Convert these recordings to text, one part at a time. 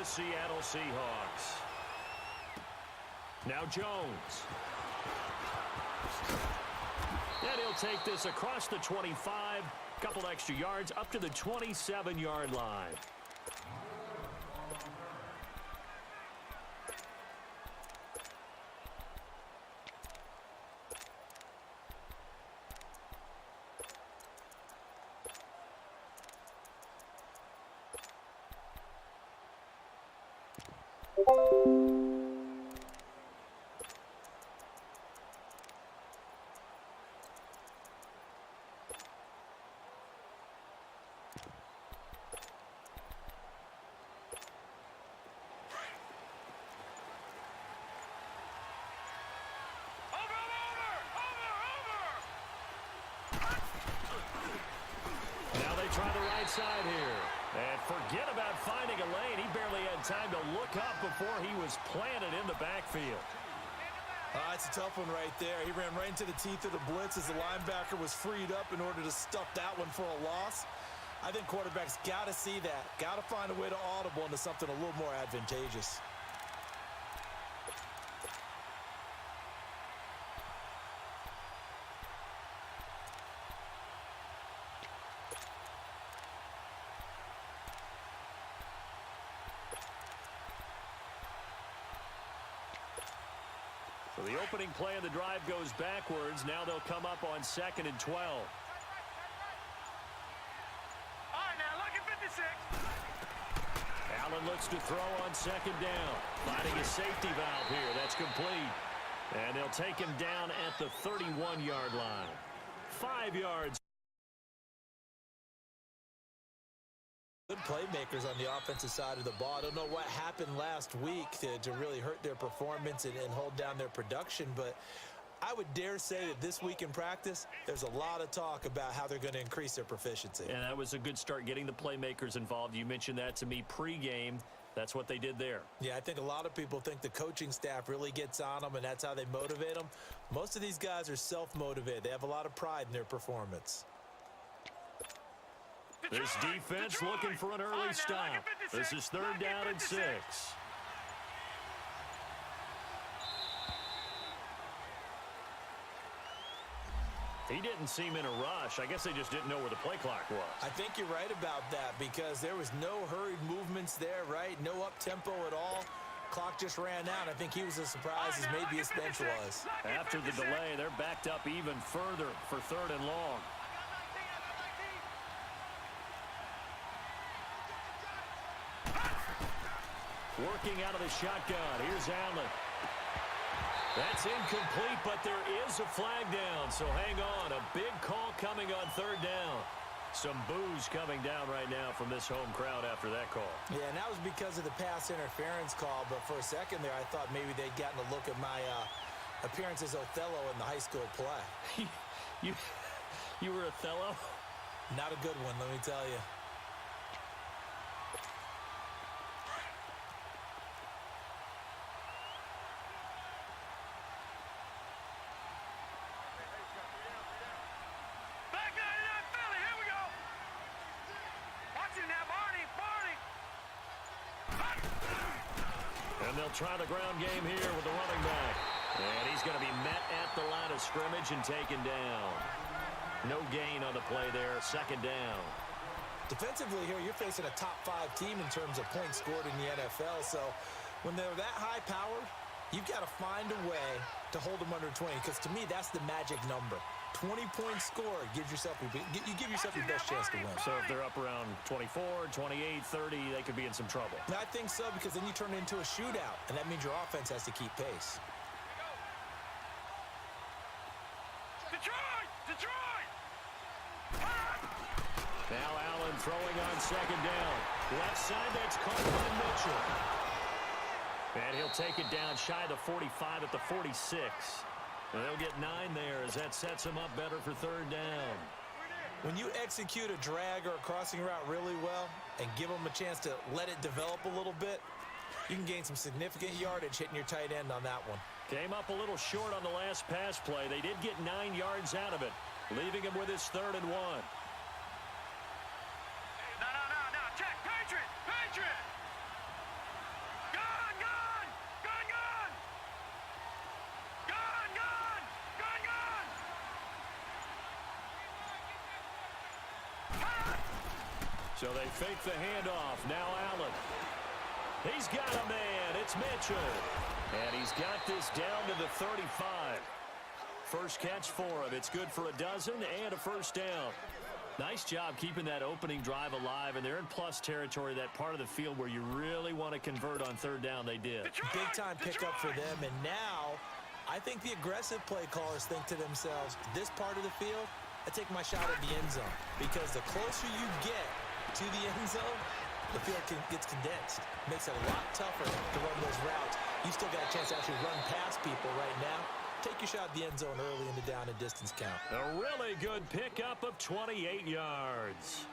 Seattle Seahawks. Now Jones. And he'll take this across the 25, couple extra yards up to the 27-yard line. Try the right side here. And forget about finding a lane. He barely had time to look up before he was planted in the backfield. It's a tough one right there. He ran right into the teeth of the blitz as the linebacker was freed up in order to stuff that one for a loss. I think quarterbacks got to see that. Got to find a way to audible into something a little more advantageous. So the opening play of the drive goes backwards. Now they'll come up on 2nd and 12. All right, now look at 56. Allen looks to throw on 2nd down. Finding a safety valve here. That's complete. And they'll take him down at the 31-yard line. 5 yards. Good playmakers on the offensive side of the ball. I don't know what happened last week to really hurt their performance and hold down their production, but I would dare say that this week in practice, there's a lot of talk about how they're going to increase their proficiency. And that was a good start getting the playmakers involved. You mentioned that to me pregame. That's what they did there. Yeah, I think a lot of people think the coaching staff really gets on them, and that's how they motivate them. Most of these guys are self-motivated. They have a lot of pride in their performance. This defense looking for an early stop. This is 3rd down and 6. He didn't seem in a rush. I guess they just didn't know where the play clock was. I think you're right about that because there was no hurried movements there, right? No up-tempo at all. Clock just ran out. I think he was as surprised as maybe his bench was. After the delay, they're backed up even further for 3rd and long. Working out of the shotgun. Here's Allen. That's incomplete, but there is a flag down, so hang on. A big call coming on 3rd down. Some boos coming down right now from this home crowd after that call. Yeah, and that was because of the pass interference call, but for a second there I thought maybe they'd gotten a look at my appearance as Othello in the high school play. You were Othello? Not a good one, let me tell you. Back They'll try the ground game here with the running back. And he's going to be met at the line of scrimmage and taken down. No gain on the play there. Second down. Defensively here, you're facing a top-5 team in terms of points scored in the NFL. So when they're that high-powered, you've got to find a way to hold them under 20. Because to me, that's the magic number. 20 points scored gives yourself you give yourself your best chance to win. So if they're up around 24, 28, 30, they could be in some trouble. I think so, because then you turn it into a shootout, and that means your offense has to keep pace. Detroit! Now Allen throwing on second down. Left side, that's caught by Mitchell. And he'll take it down shy of the 45 at the 46. And they'll get 9 there as that sets him up better for third down. When you execute a drag or a crossing route really well and give them a chance to let it develop a little bit, you can gain some significant yardage hitting your tight end on that one. Came up a little short on the last pass play. They did get 9 yards out of it, leaving him with his 3rd and 1. No. Check. Patriot! Gun! So they fake the handoff. Now Allen. He's got a man. It's Mitchell. And he's got this down to the 35. First catch for him. It's good for a dozen and a first down. Nice job keeping that opening drive alive, and they're in plus territory, that part of the field where you really want to convert on third down. They did. Big-time pickup for them, and now I think the aggressive play callers think to themselves, this part of the field, I take my shot at the end zone, because the closer you get to the end zone, the field gets condensed. Makes it a lot tougher to run those routes. You still got a chance to actually run past people right now. Take your shot at the end zone early in the down and distance count. A really good pickup of 28 yards.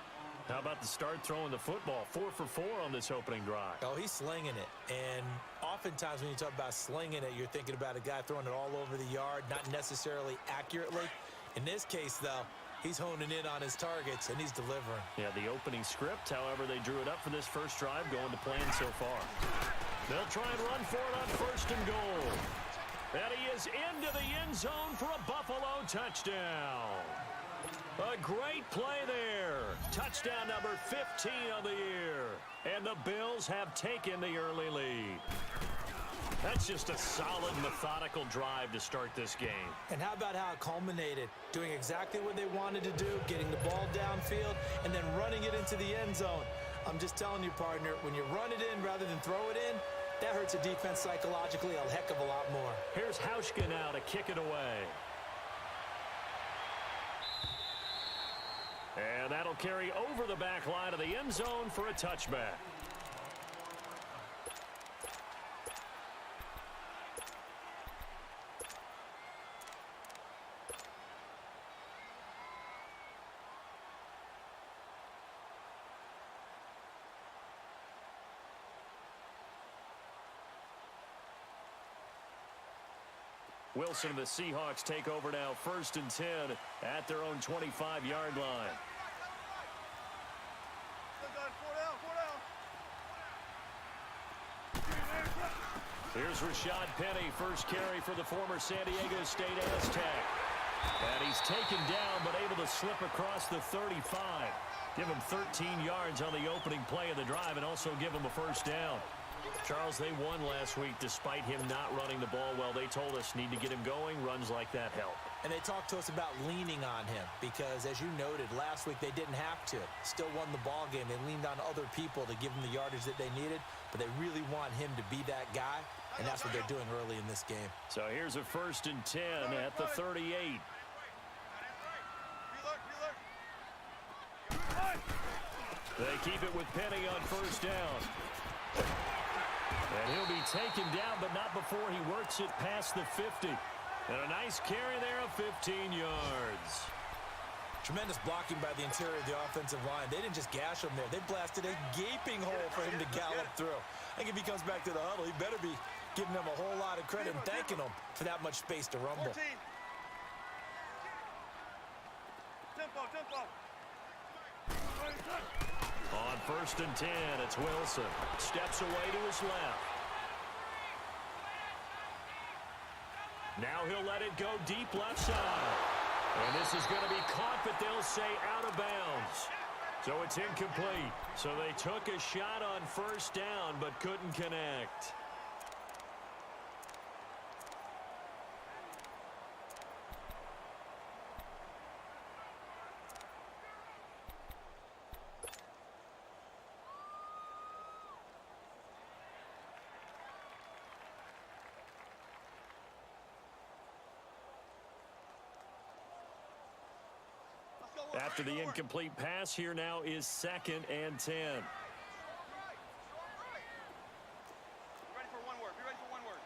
How about the start throwing the football? 4 for 4 on this opening drive. Oh, he's slinging it. And oftentimes when you talk about slinging it, you're thinking about a guy throwing it all over the yard, not necessarily accurately. In this case, though, he's honing in on his targets, and he's delivering. Yeah, the opening script, however, they drew it up for this first drive, going to plan so far. They'll try and run for it on 1st and goal. And he is into the end zone for a Buffalo touchdown. A great play there. Touchdown number 15 of the year. And the Bills have taken the early lead. That's just a solid, methodical drive to start this game. And how about how it culminated? Doing exactly what they wanted to do, getting the ball downfield, and then running it into the end zone. I'm just telling you, partner, when you run it in rather than throw it in, that hurts a defense psychologically a heck of a lot more. Here's Hauschka now to kick it away. And that'll carry over the back line of the end zone for a touchback. Wilson and the Seahawks take over now, 1st and 10 at their own 25-yard line. Here's Rashad Penny, first carry for the former San Diego State Aztec. And he's taken down but able to slip across the 35. Give him 13 yards on the opening play of the drive and also give him a first down. Charles, they won last week despite him not running the ball well. They told us need to get him going. Runs like that help. And they talked to us about leaning on him because, as you noted, last week they didn't have to. Still won the ball game. They leaned on other people to give them the yardage that they needed, but they really want him to be that guy, and that's what they're doing early in this game. So here's a 1st and 10 at the 38. They keep it with Penny on 1st down. And he'll be taken down, but not before he works it past the 50. And a nice carry there of 15 yards. Tremendous blocking by the interior of the offensive line. They didn't just gash him there. They blasted a gaping hole for him to gallop through. I think if he comes back to the huddle, he better be giving them a whole lot of credit and thanking them for that much space to rumble. 14. Tempo. On 1st and 10, it's Wilson. Steps away to his left. Now he'll let it go deep left side. And this is going to be caught, but they'll say out of bounds. So it's incomplete. So they took a shot on first down, but couldn't connect. After the incomplete pass, here now is 2nd and 10. Be ready for one word. Be ready for one word.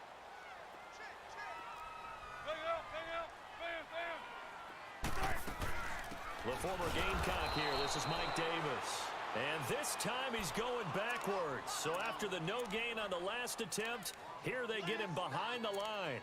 The former Gamecock here. This is Mike Davis. And this time he's going backwards. So after the no gain on the last attempt, here they get him behind the line.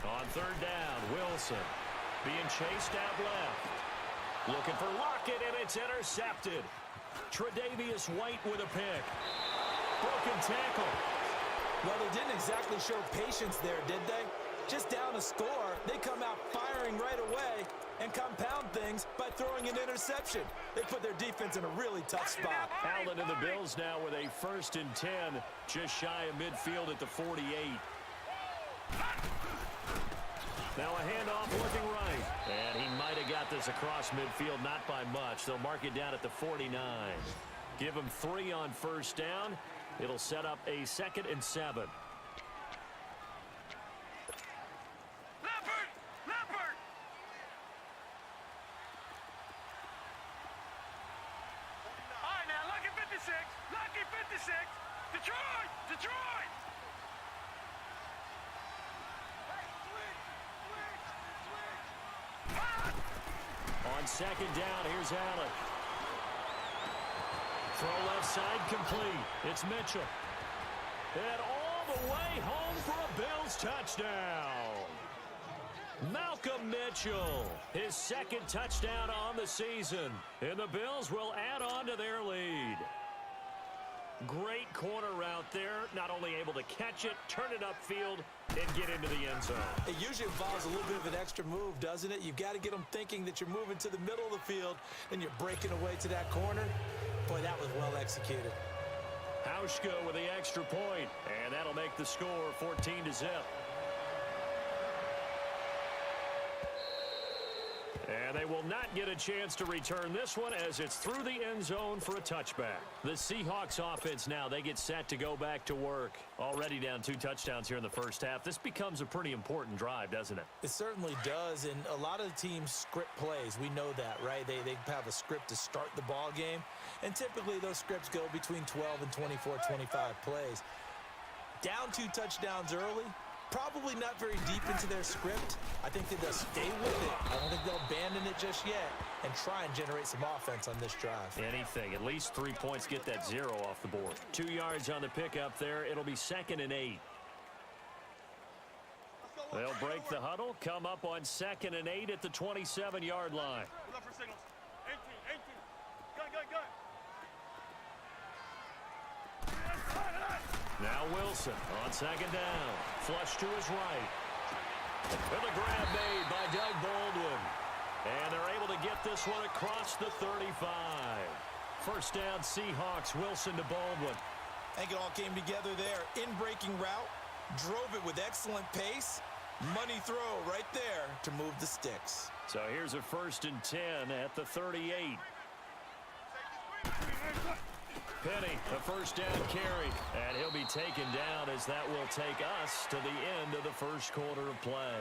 On third down, Wilson being chased out left. Looking for Lockett, and it's intercepted. Tre'Davious White with a pick. Broken tackle. Well, they didn't exactly show patience there, did they? Just down a score, they come out firing right away and compound things by throwing an interception. They put their defense in a really tough spot. Allen and the Bills now with a 1st and 10, just shy of midfield at the 48. Now a handoff looking right. And he might have got this across midfield, not by much. They'll mark it down at the 49. Give him 3 on first down. It'll set up a 2nd and 7. Leopard! All right, now, lucky 56. Lucky 56. Detroit! On 2nd down, here's Allen. Throw left side complete. It's Mitchell. And all the way home for a Bills touchdown. Malcolm Mitchell, his 2nd touchdown on the season. And the Bills will add on to their lead. Great corner route there. Not only able to catch it, turn it upfield, and get into the end zone. It usually involves a little bit of an extra move, doesn't it? You've got to get them thinking that you're moving to the middle of the field and you're breaking away to that corner. Boy, that was well executed. Hauschka with the extra point, and that'll make the score 14-0. And they will not get a chance to return this one as it's through the end zone for a touchback. The Seahawks offense now, they get set to go back to work. Already down 2 touchdowns here in the first half. This becomes a pretty important drive, doesn't it? It certainly does, and a lot of the teams script plays. We know that, right? They have a script to start the ball game, and typically those scripts go between 12 and 24, 25 plays. Down 2 touchdowns early, probably not very deep into their script. I think that they'll stay with it. I don't think they'll abandon it just yet and try and generate some offense on this drive. Anything. At least 3 points, get that 0 off the board. 2 yards on the pickup there. It'll be 2nd and 8. They'll break the huddle, come up on 2nd and 8 at the 27-yard line. Look for signals. 18. Gun. Now Wilson on 2nd down. Flush to his right. With a grab made by Doug Baldwin. And they're able to get this one across the 35. First down, Seahawks. Wilson to Baldwin. I think it all came together there. In-breaking route. Drove it with excellent pace. Money throw right there to move the sticks. So here's a 1st and 10 at the 38. Penny, a first down carry, and he'll be taken down as that will take us to the end of the first quarter of play.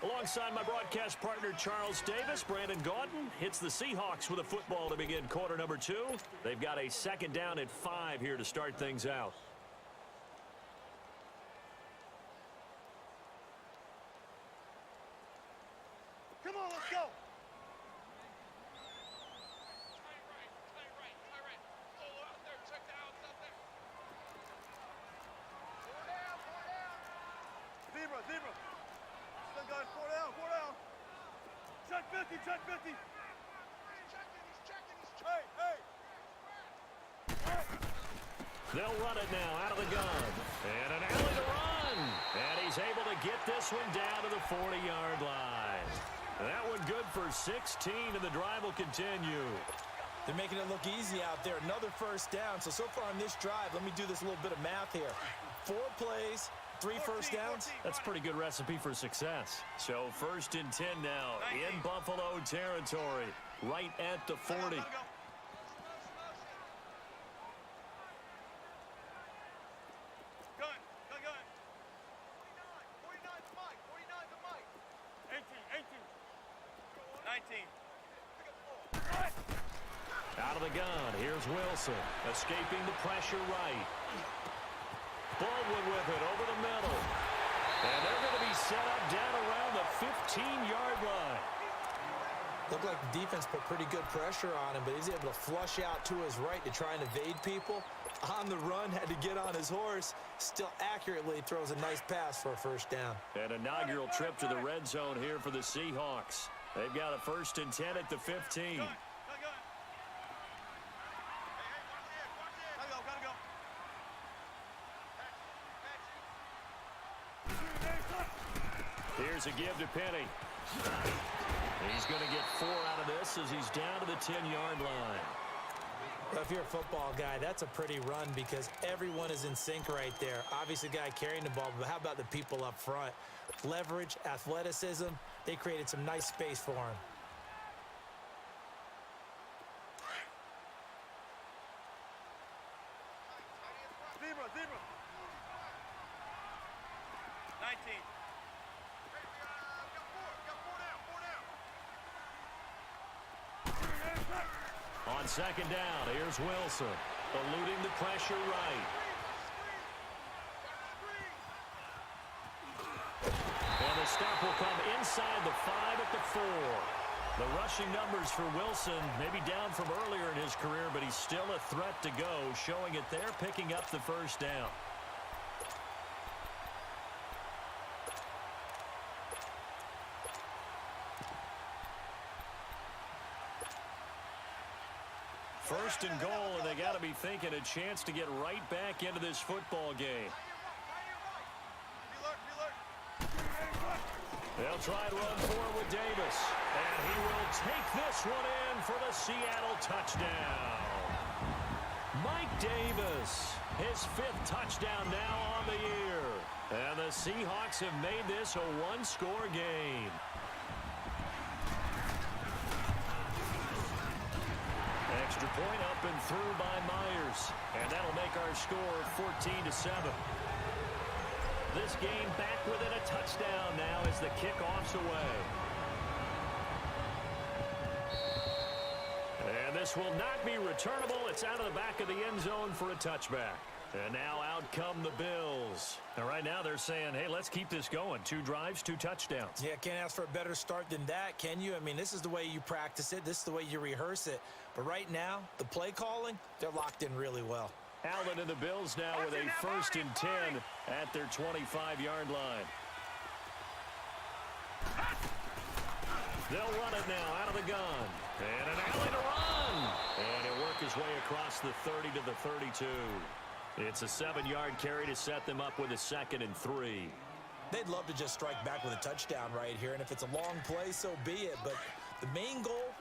Alongside my broadcast partner, Charles Davis, Brandon Gaudin hits the Seahawks with a football to begin quarter number 2. They've got a 2nd down at 5 here to start things out. Come on, check 50, check 50. Hey, hey. They'll run it now out of the gun. And an alley to run. And he's able to get this one down to the 40-yard line. That one good for 16, and the drive will continue. They're making it look easy out there. Another first down. So far on this drive, let me do this little bit of math here. 4 plays, 3 first downs. That's a pretty good recipe for success. So 1st and 10 now in Buffalo territory, right at the 40. Out of the gun, here's Wilson, escaping the pressure right. Baldwin with it over the middle. And they're going to be set up down around the 15-yard line. Looked like the defense put pretty good pressure on him, but he's able to flush out to his right to try and evade people. On the run, had to get on his horse. Still accurately throws a nice pass for a first down. An inaugural trip to the red zone here for the Seahawks. They've got a 1st and 10 at the 15. Here's a give to Penny. He's going to get 4 out of this as he's down to the 10-yard line. Well, if you're a football guy, that's a pretty run because everyone is in sync right there. Obviously, the guy carrying the ball, but how about the people up front? Leverage, athleticism, they created some nice space for him. Zebra. 19. On 2nd down, here's Wilson, eluding the pressure right. And the stop will come inside the 5 at the 4. The rushing numbers for Wilson may be down from earlier in his career, but he's still a threat to go, showing it there, picking up the first down. First and goal, and they got to be thinking a chance to get right back into this football game. They'll try to run forward with Davis, and he will take this one in for the Seattle touchdown. Mike Davis, his 5th touchdown now on the year, and the Seahawks have made this a 1-score game. Extra point up and through by Myers, and that'll make our score 14-7. This game back within a touchdown now as the kickoff's away. And this will not be returnable. It's out of the back of the end zone for a touchback. And now out come the Bills. And right now they're saying, hey, let's keep this going. 2 drives, 2 touchdowns. Yeah, can't ask for a better start than that, can you? I mean, this is the way you practice it. This is the way you rehearse it. But right now, the play calling, they're locked in really well. Allen and the Bills now with a 1st and 10 at their 25-yard line. They'll run it now out of the gun. And an alley to run. And he'll work his way across the 30 to the 32. It's a 7-yard carry to set them up with a 2nd and 3. They'd love to just strike back with a touchdown right here. And if it's a long play, so be it. But the main goal,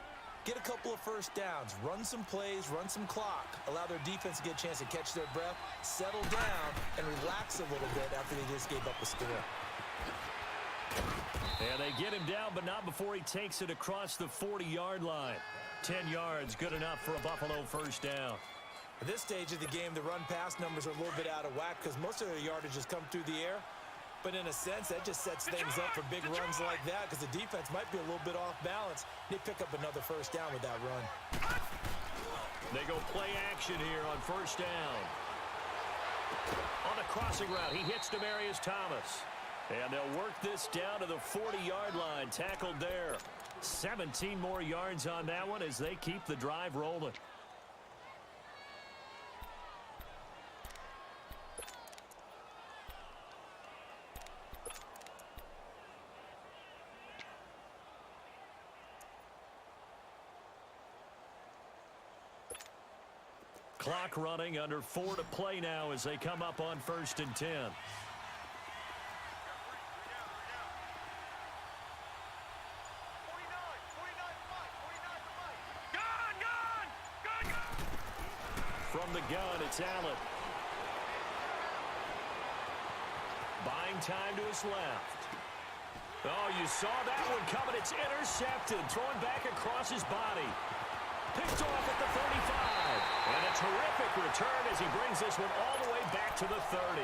get a couple of first downs, run some plays, run some clock, allow their defense to get a chance to catch their breath, settle down, and relax a little bit after they just gave up a score. And they get him down, but not before he takes it across the 40-yard line. 10 yards, good enough for a Buffalo first down. At this stage of the game, the run-pass numbers are a little bit out of whack because most of their yardage has come through the air. But in a sense, that just sets things up for big runs like that because the defense might be a little bit off balance. They pick up another first down with that run. They go play action here on first down. On the crossing route, he hits Demaryius Thomas. And they'll work this down to the 40-yard line, tackled there. 17 more yards on that one as they keep the drive rolling. Clock running, under 4 to play now as they come up on 1st and 10. From the gun, it's Allen. Buying time to his left. Oh, you saw that one coming. It's intercepted. Thrown back across his body. Picked off at the 35. And a terrific return as he brings this one all the way back to the 30.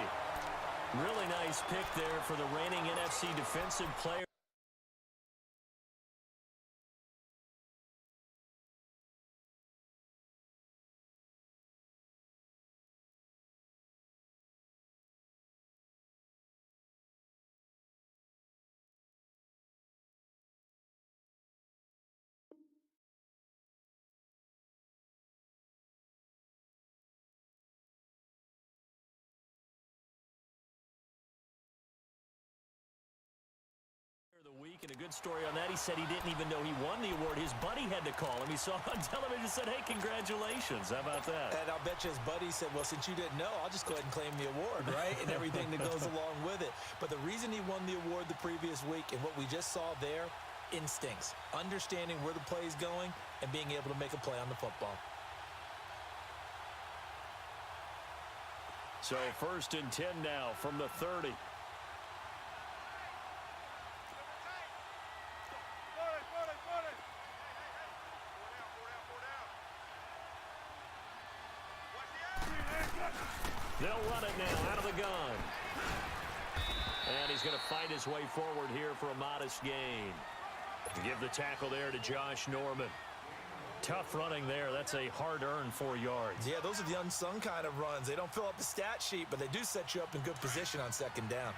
Really nice pick there for the reigning NFC defensive player. The week, and a good story on that. He said he didn't even know he won the award. His buddy had to call him. He saw it on television and said, hey, congratulations. How about that? And I'll bet you his buddy said, well, since you didn't know, I'll just go ahead and claim the award, right? And everything that goes along with it. But the reason he won the award the previous week and what we just saw there, instincts, understanding where the play is going and being able to make a play on the football. So 1st and 10 now from the 30. They'll run it now out of the gun. And he's going to fight his way forward here for a modest gain. Give the tackle there to Josh Norman. Tough running there. That's a hard-earned 4 yards. Yeah, those are the unsung kind of runs. They don't fill up the stat sheet, but they do set you up in good position on 2nd down.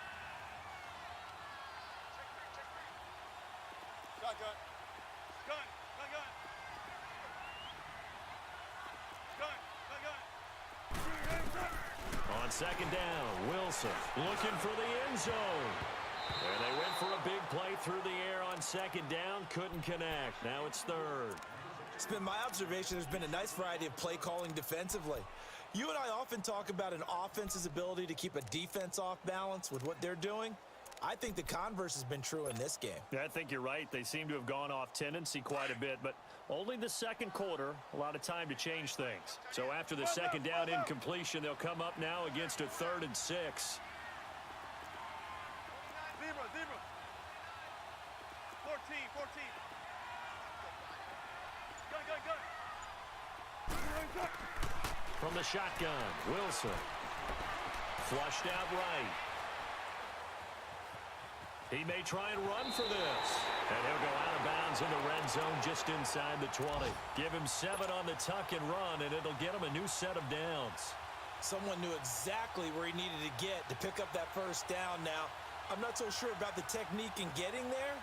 On 2nd down, Wilson looking for the end zone. And they went for a big play through the air on 2nd down. Couldn't connect. Now it's 3rd. It's been my observation there's been a nice variety of play calling defensively. You and I often talk about an offense's ability to keep a defense off balance with what they're doing. I think the converse has been true in this game. Yeah, I think you're right. They seem to have gone off tendency quite a bit, but only the 2nd quarter, a lot of time to change things. So after the 2nd down incompletion, they'll come up now against a 3rd and 6. 14. From the shotgun, Wilson. Flushed out right. He may try and run for this. And he'll go out of bounds in the red zone just inside the 20. Give him 7 on the tuck and run, and it'll get him a new set of downs. Someone knew exactly where he needed to get to pick up that 1st down. Now, I'm not so sure about the technique in getting there,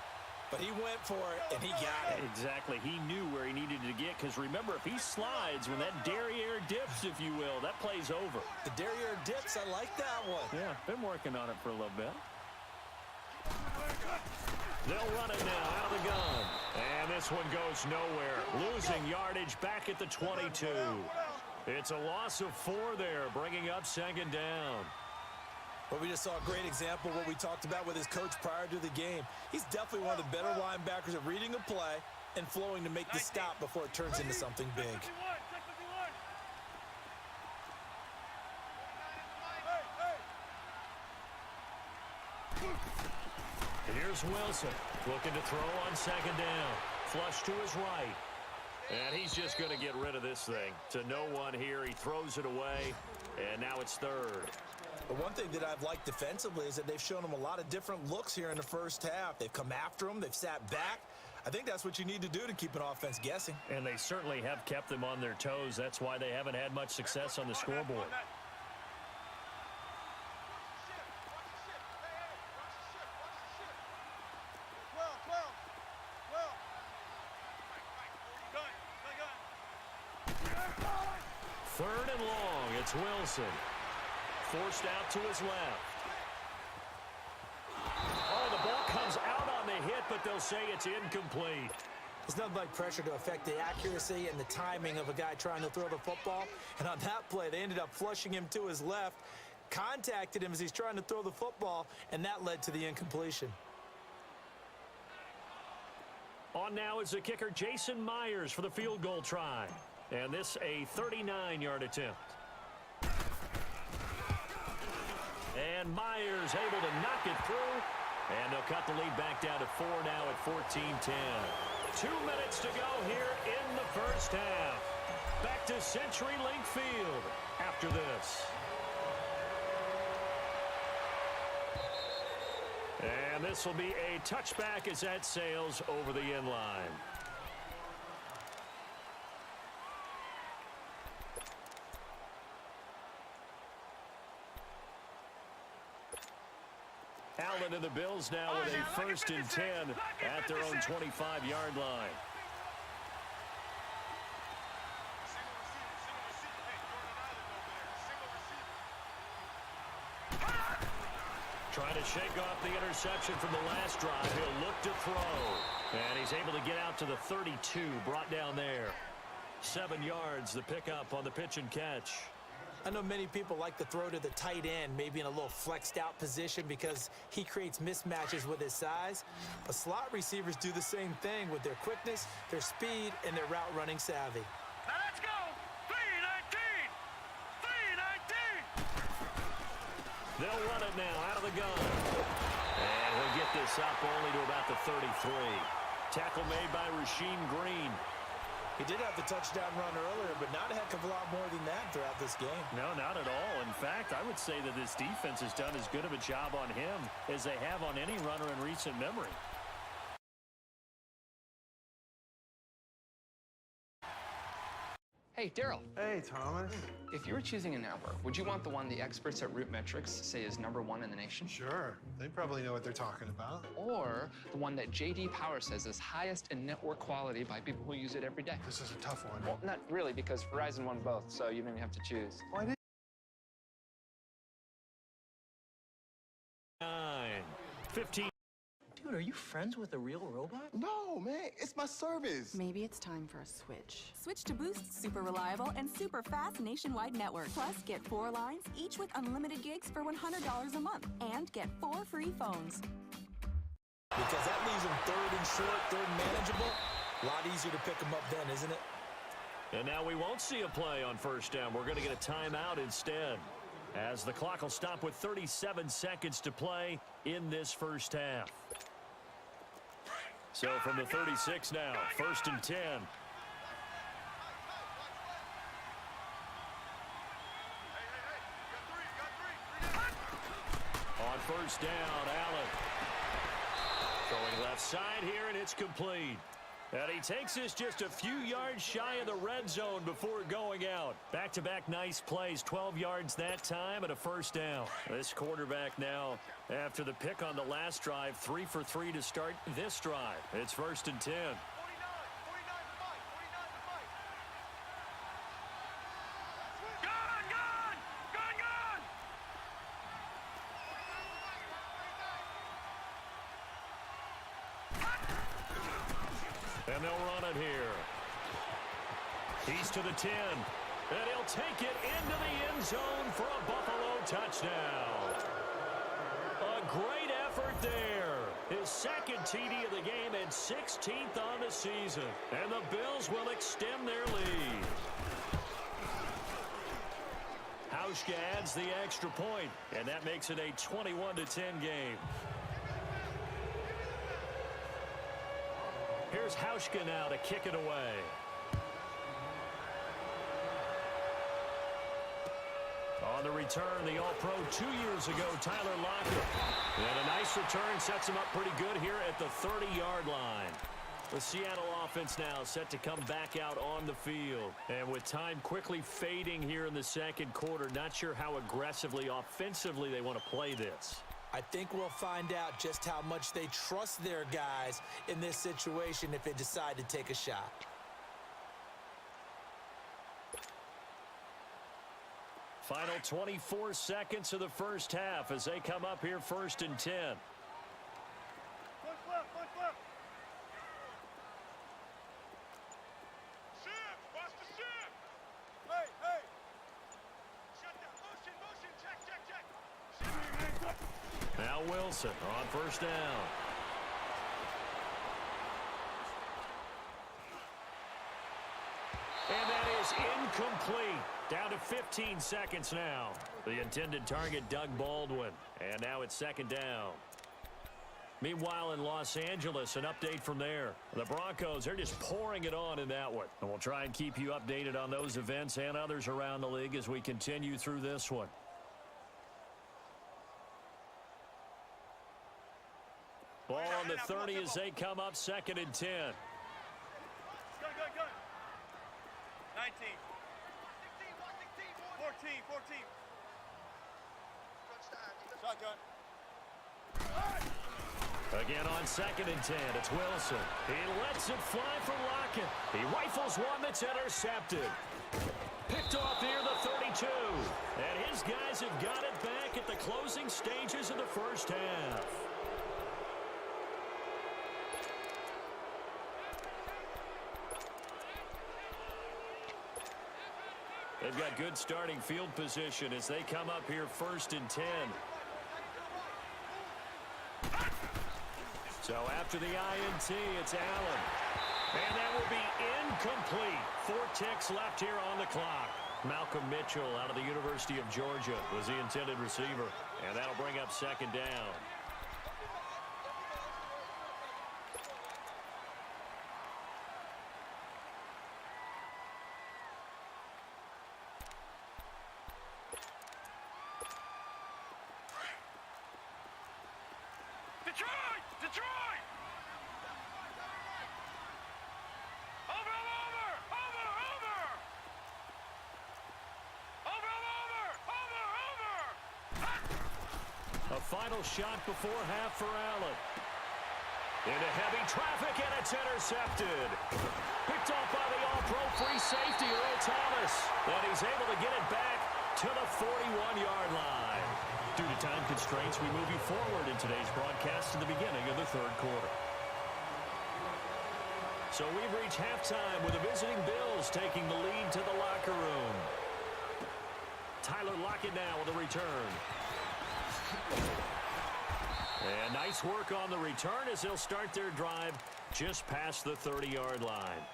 but he went for it, and he got it. Exactly. He knew where he needed to get, because remember, if he slides, when that derriere dips, if you will, that play's over. The derriere dips, I like that one. Yeah, been working on it for a little bit. They'll run it now out of the gun. And this one goes nowhere. Losing yardage back at the 22. It's a loss of 4 there, bringing up 2nd down. But we just saw a great example of what we talked about with his coach prior to the game. He's definitely one of the better linebackers at reading a play and flowing to make the stop before it turns into something big. Here's Wilson looking to throw on 2nd down. Flush to his right. And he's just going to get rid of this thing. To no one here. He throws it away. And now it's 3rd. But one thing that I've liked defensively is that they've shown him a lot of different looks here in the 1st half. They've come after him. They've sat back. I think that's what you need to do to keep an offense guessing. And they certainly have kept them on their toes. That's why they haven't had much success on the scoreboard. Third and long. It's Wilson. Forced out to his left. Oh, the ball comes out on the hit, but they'll say it's incomplete. There's nothing like pressure to affect the accuracy and the timing of a guy trying to throw the football. And on that play, they ended up flushing him to his left, contacted him as he's trying to throw the football, and that led to the incompletion. On now is the kicker, Jason Myers, for the field goal try. And this a 39-yard attempt. And Myers able to knock it through. And they'll cut the lead back down to 4 now at 14-10. 2 minutes to go here in the first half. Back to CenturyLink Field after this. And this will be a touchback as that sails over the end line. Allen and the Bills now with a 1st and 10 at their own 25-yard line. Trying to shake off the interception from the last drive. He'll look to throw. And he's able to get out to the 32, brought down there. 7 yards, the pickup on the pitch and catch. I know many people like to throw to the tight end, maybe in a little flexed out position because he creates mismatches with his size. But slot receivers do the same thing with their quickness, their speed, and their route running savvy. Now let's go. 319. 319. They'll run it now out of the gun. And he'll get this up only to about the 33. Tackle made by Rasheem Green. He did have the touchdown run earlier, but not a heck of a lot more than that throughout this game. No, not at all. In fact, I would say that this defense has done as good of a job on him as they have on any runner in recent memory. Hey, Daryl. Hey, Thomas. If you were choosing a network, would you want the one the experts at Root Metrics say is #1 in the nation? Sure. They probably know what they're talking about. Or the one that J.D. Power says is highest in network quality by people who use it every day? This is a tough one. Well, not really, because Verizon won both, so you didn't have to choose. Why did 15. Dude, are you friends with a real robot? No, man, it's my service. Maybe it's time for a switch. Switch to Boost's super reliable and super fast nationwide network. Plus, get 4 lines, each with unlimited gigs for $100 a month. And get 4 free phones. Because that leaves him 3rd and short, 3rd and manageable. A lot easier to pick him up then, isn't it? And now we won't see a play on 1st down. We're going to get a timeout instead, as the clock will stop with 37 seconds to play in this first half. So from the 36 now, 1st and 10. On 1st down, Allen. Throwing left side here, and it's complete. And he takes this just a few yards shy of the red zone before going out. Back-to-back nice plays, 12 yards that time and a 1st down. This quarterback now, after the pick on the last drive, 3 for 3 to start this drive. It's 1st and 10. 49 to fight. 49 to fight. Gun, gun! Gun, gun! And they'll run it here. He's to the 10. And he'll take it into the end zone for a Buffalo touchdown. A great effort there. His 2nd TD of the game and 16th on the season. And the Bills will extend their lead. Hauschka adds the extra point, and that makes it a 21-10 game. Here's Hauschka now to kick it away. On the return, the All-Pro 2 years ago, Tyler Lockett. And a nice return sets him up pretty good here at the 30-yard line. The Seattle offense now set to come back out on the field. And with time quickly fading here in the 2nd quarter, not sure how aggressively, offensively they want to play this. I think we'll find out just how much they trust their guys in this situation if they decide to take a shot. Final 24 seconds of the first half as they come up here 1st and 10. Foot flip, foot flip. Wilson on first down. And that is incomplete. Down to 15 seconds now. The intended target, Doug Baldwin. And now it's second down. Meanwhile, in Los Angeles, an update from there. The Broncos, they're just pouring it on in that one. And we'll try and keep you updated on those events and others around the league as we continue through this one. Ball on the 30 as they come up second and 10. Go. 19. 14. Shotgun. Again on second and 10, it's Wilson. He lets it fly for Lockett. He rifles one that's intercepted. Picked off near the 32. And his guys have got it back at the closing stages of the first half. They've got good starting field position as they come up here first and 10. So after the INT, it's Allen. And that will be incomplete. 4 ticks left here on the clock. Malcolm Mitchell out of the University of Georgia was the intended receiver. And that'll bring up second down. Detroit! Over! A final shot before half for Allen. Into heavy traffic, and it's intercepted. Picked off by the all-pro free safety, Earl Thomas. And he's able to get it back to the 41-yard line. Due to time constraints, we move you forward in today's broadcast to the beginning of the third quarter. So we've reached halftime with the visiting Bills taking the lead to the locker room. Tyler Lockett now with the return. And nice work on the return as they'll start their drive just past the 30-yard line.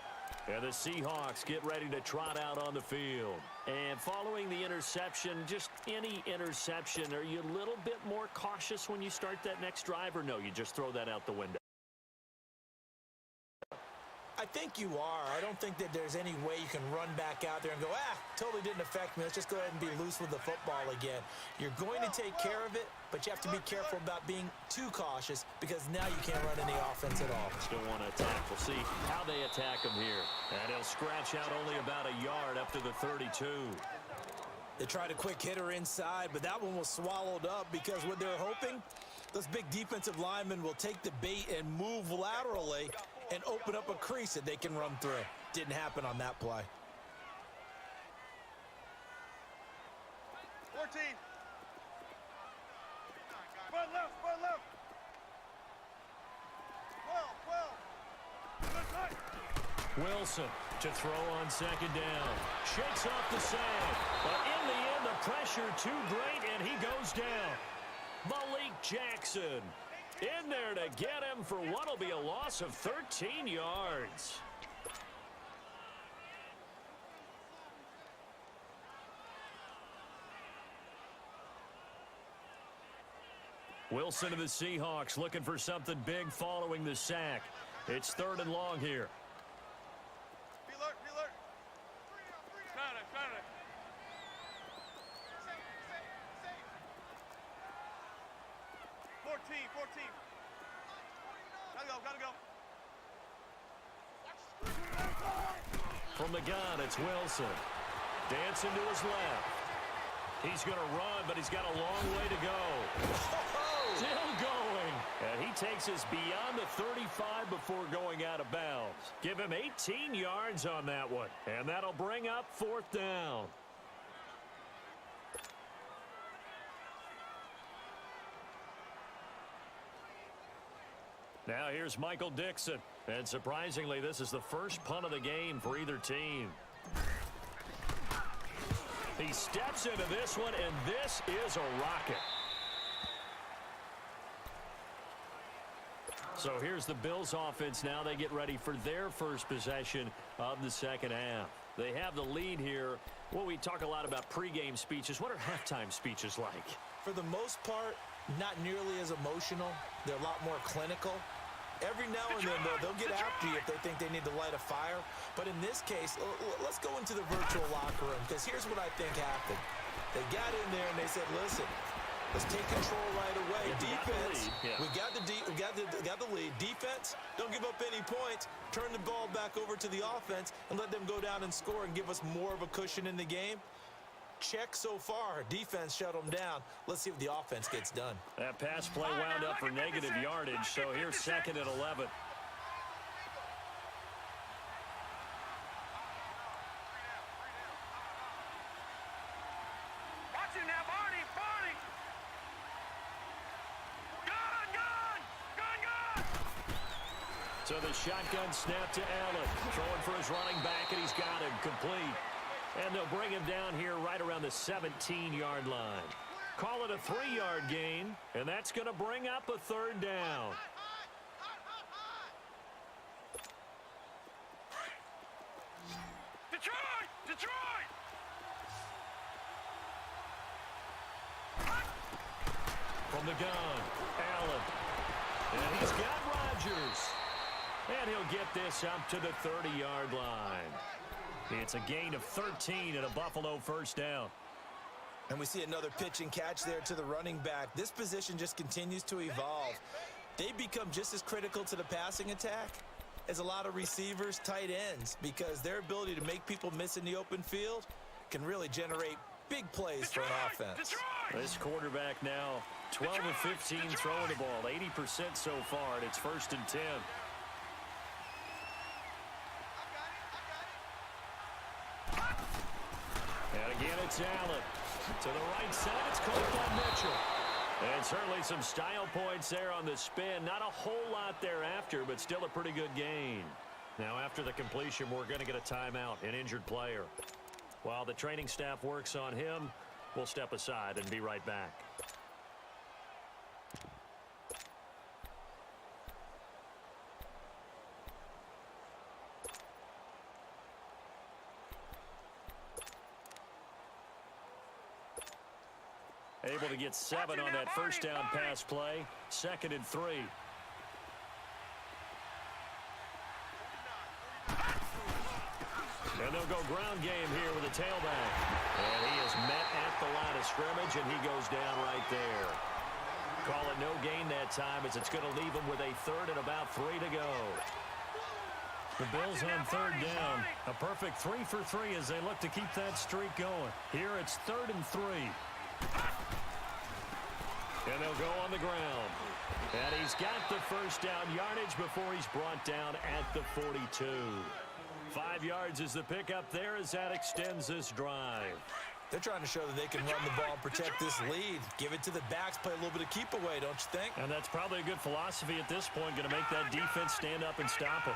And the Seahawks get ready to trot out on the field. And following the interception, just any interception, are you a little bit more cautious when you start that next drive, or no, you just throw that out the window? I think you are. I don't think that there's any way you can run back out there and go, totally didn't affect me. Let's just go ahead and be loose with the football again. You're going to take care of it, but you have to be careful about being too cautious because now you can't run any offense at all. Still want to attack. We'll see how they attack him here. And he'll scratch out only about a yard up to the 32. They tried a quick hitter inside, but that one was swallowed up because what they're hoping, those big defensive linemen will take the bait and move laterally and open up a crease that they can run through. Didn't happen on that play. 14. Spread left. 12. Wilson to throw on second down. Shakes off the sag. But in the end, the pressure too great, and he goes down. Malik Jackson in there to get him for what will be a loss of 13 yards. Wilson to the Seahawks looking for something big following the sack. It's 3rd and long here. Be alert. Trying it. 14. Gotta go. From the gun, it's Wilson. Dancing to his left. He's going to run, but he's got a long way to go. Still going. And he takes us beyond the 35 before going out of bounds. Give him 18 yards on that one. And that'll bring up 4th down. Now here's Michael Dixon. And surprisingly, this is the first punt of the game for either team. He steps into this one, and this is a rocket. So here's the Bills offense now. They get ready for their first possession of the second half. They have the lead here. Well, we talk a lot about pregame speeches. What are halftime speeches like? For the most part, not nearly as emotional. They're a lot more clinical. Every now and then, though, they'll get after you if they think they need to light a fire. But in this case, let's go into the virtual locker room, because here's what I think happened. They got in there and they said, listen, let's take control right away. Defense, we got the lead. Defense, don't give up any points. Turn the ball back over to the offense and let them go down and score and give us more of a cushion in the game. Check so far. Defense shut them down. Let's see if the offense gets done. That pass play wound up for negative yardage, so here's second and 11. Watch him now, Barney! Barney! Gun! So the shotgun snap to Allen. Throwing for his running back, and he's got him complete. And they'll bring him down here right around the 17-yard line. Call it a 3-yard gain, and that's going to bring up a third down. Detroit! Detroit! From the gun, Allen. And he's got Rodgers. And he'll get this up to the 30-yard line. It's a gain of 13 and a Buffalo first down. And we see another pitch and catch there to the running back. This position just continues to evolve. They become just as critical to the passing attack as a lot of receivers, tight ends, because their ability to make people miss in the open field can really generate big plays for an offense. This quarterback now 12 of 15 throwing the ball, 80% so far, and it's first and 10. And again, it's Allen. To the right side, it's caught by Mitchell. And certainly some style points there on the spin. Not a whole lot thereafter, but still a pretty good gain. Now, after the completion, we're going to get a timeout, an injured player. While the training staff works on him, we'll step aside and be right back. Able to get 7 on that first down pass play. Second and 3. And they'll go ground game here with a tailback. And he is met at the line of scrimmage, and he goes down right there. Call it no gain that time, as it's going to leave him with a third and about 3 to go. The Bills on third down. A perfect 3 for 3 as they look to keep that streak going. Here it's 3rd and 3. And they'll go on the ground. And he's got the first down yardage before he's brought down at the 42. 5 yards is the pickup there as that extends this drive. They're trying to show that they can run the ball and protect this lead. Give it to the backs, play a little bit of keep away, don't you think? And that's probably a good philosophy at this point, going to make that defense stand up and stop him.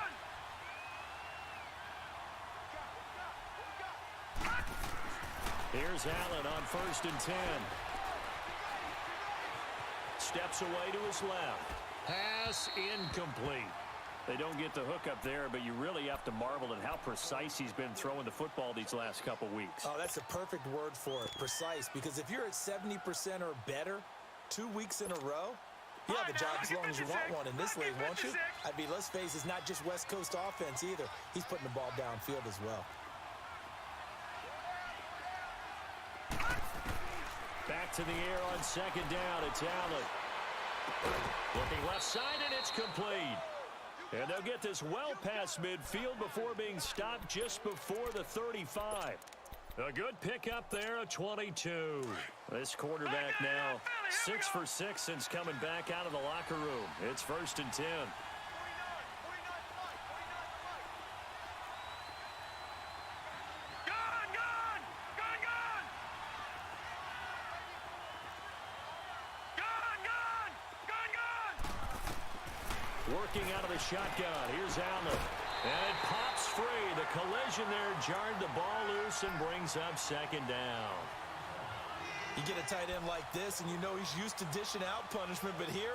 Here's Allen on 1st and 10. Steps away to his left. Pass incomplete. They don't get the hook up there, but you really have to marvel at how precise he's been throwing the football these last couple weeks. Oh, that's a perfect word for it, precise, because if you're at 70% or better 2 weeks in a row, you have a job as long as you want one in this league, won't you? I mean, let's face it, it's not just West Coast offense either. He's putting the ball downfield as well. Back to the air on second down. It's Allen. Looking left side, and it's complete. And they'll get this well past midfield before being stopped just before the 35. A good pickup there, a 22. This quarterback now 6 for 6 since coming back out of the locker room. It's 1st and 10. Working out of the shotgun. Here's Allen. And it pops free. The collision there jarred the ball loose and brings up second down. You get a tight end like this, and you know he's used to dishing out punishment, but here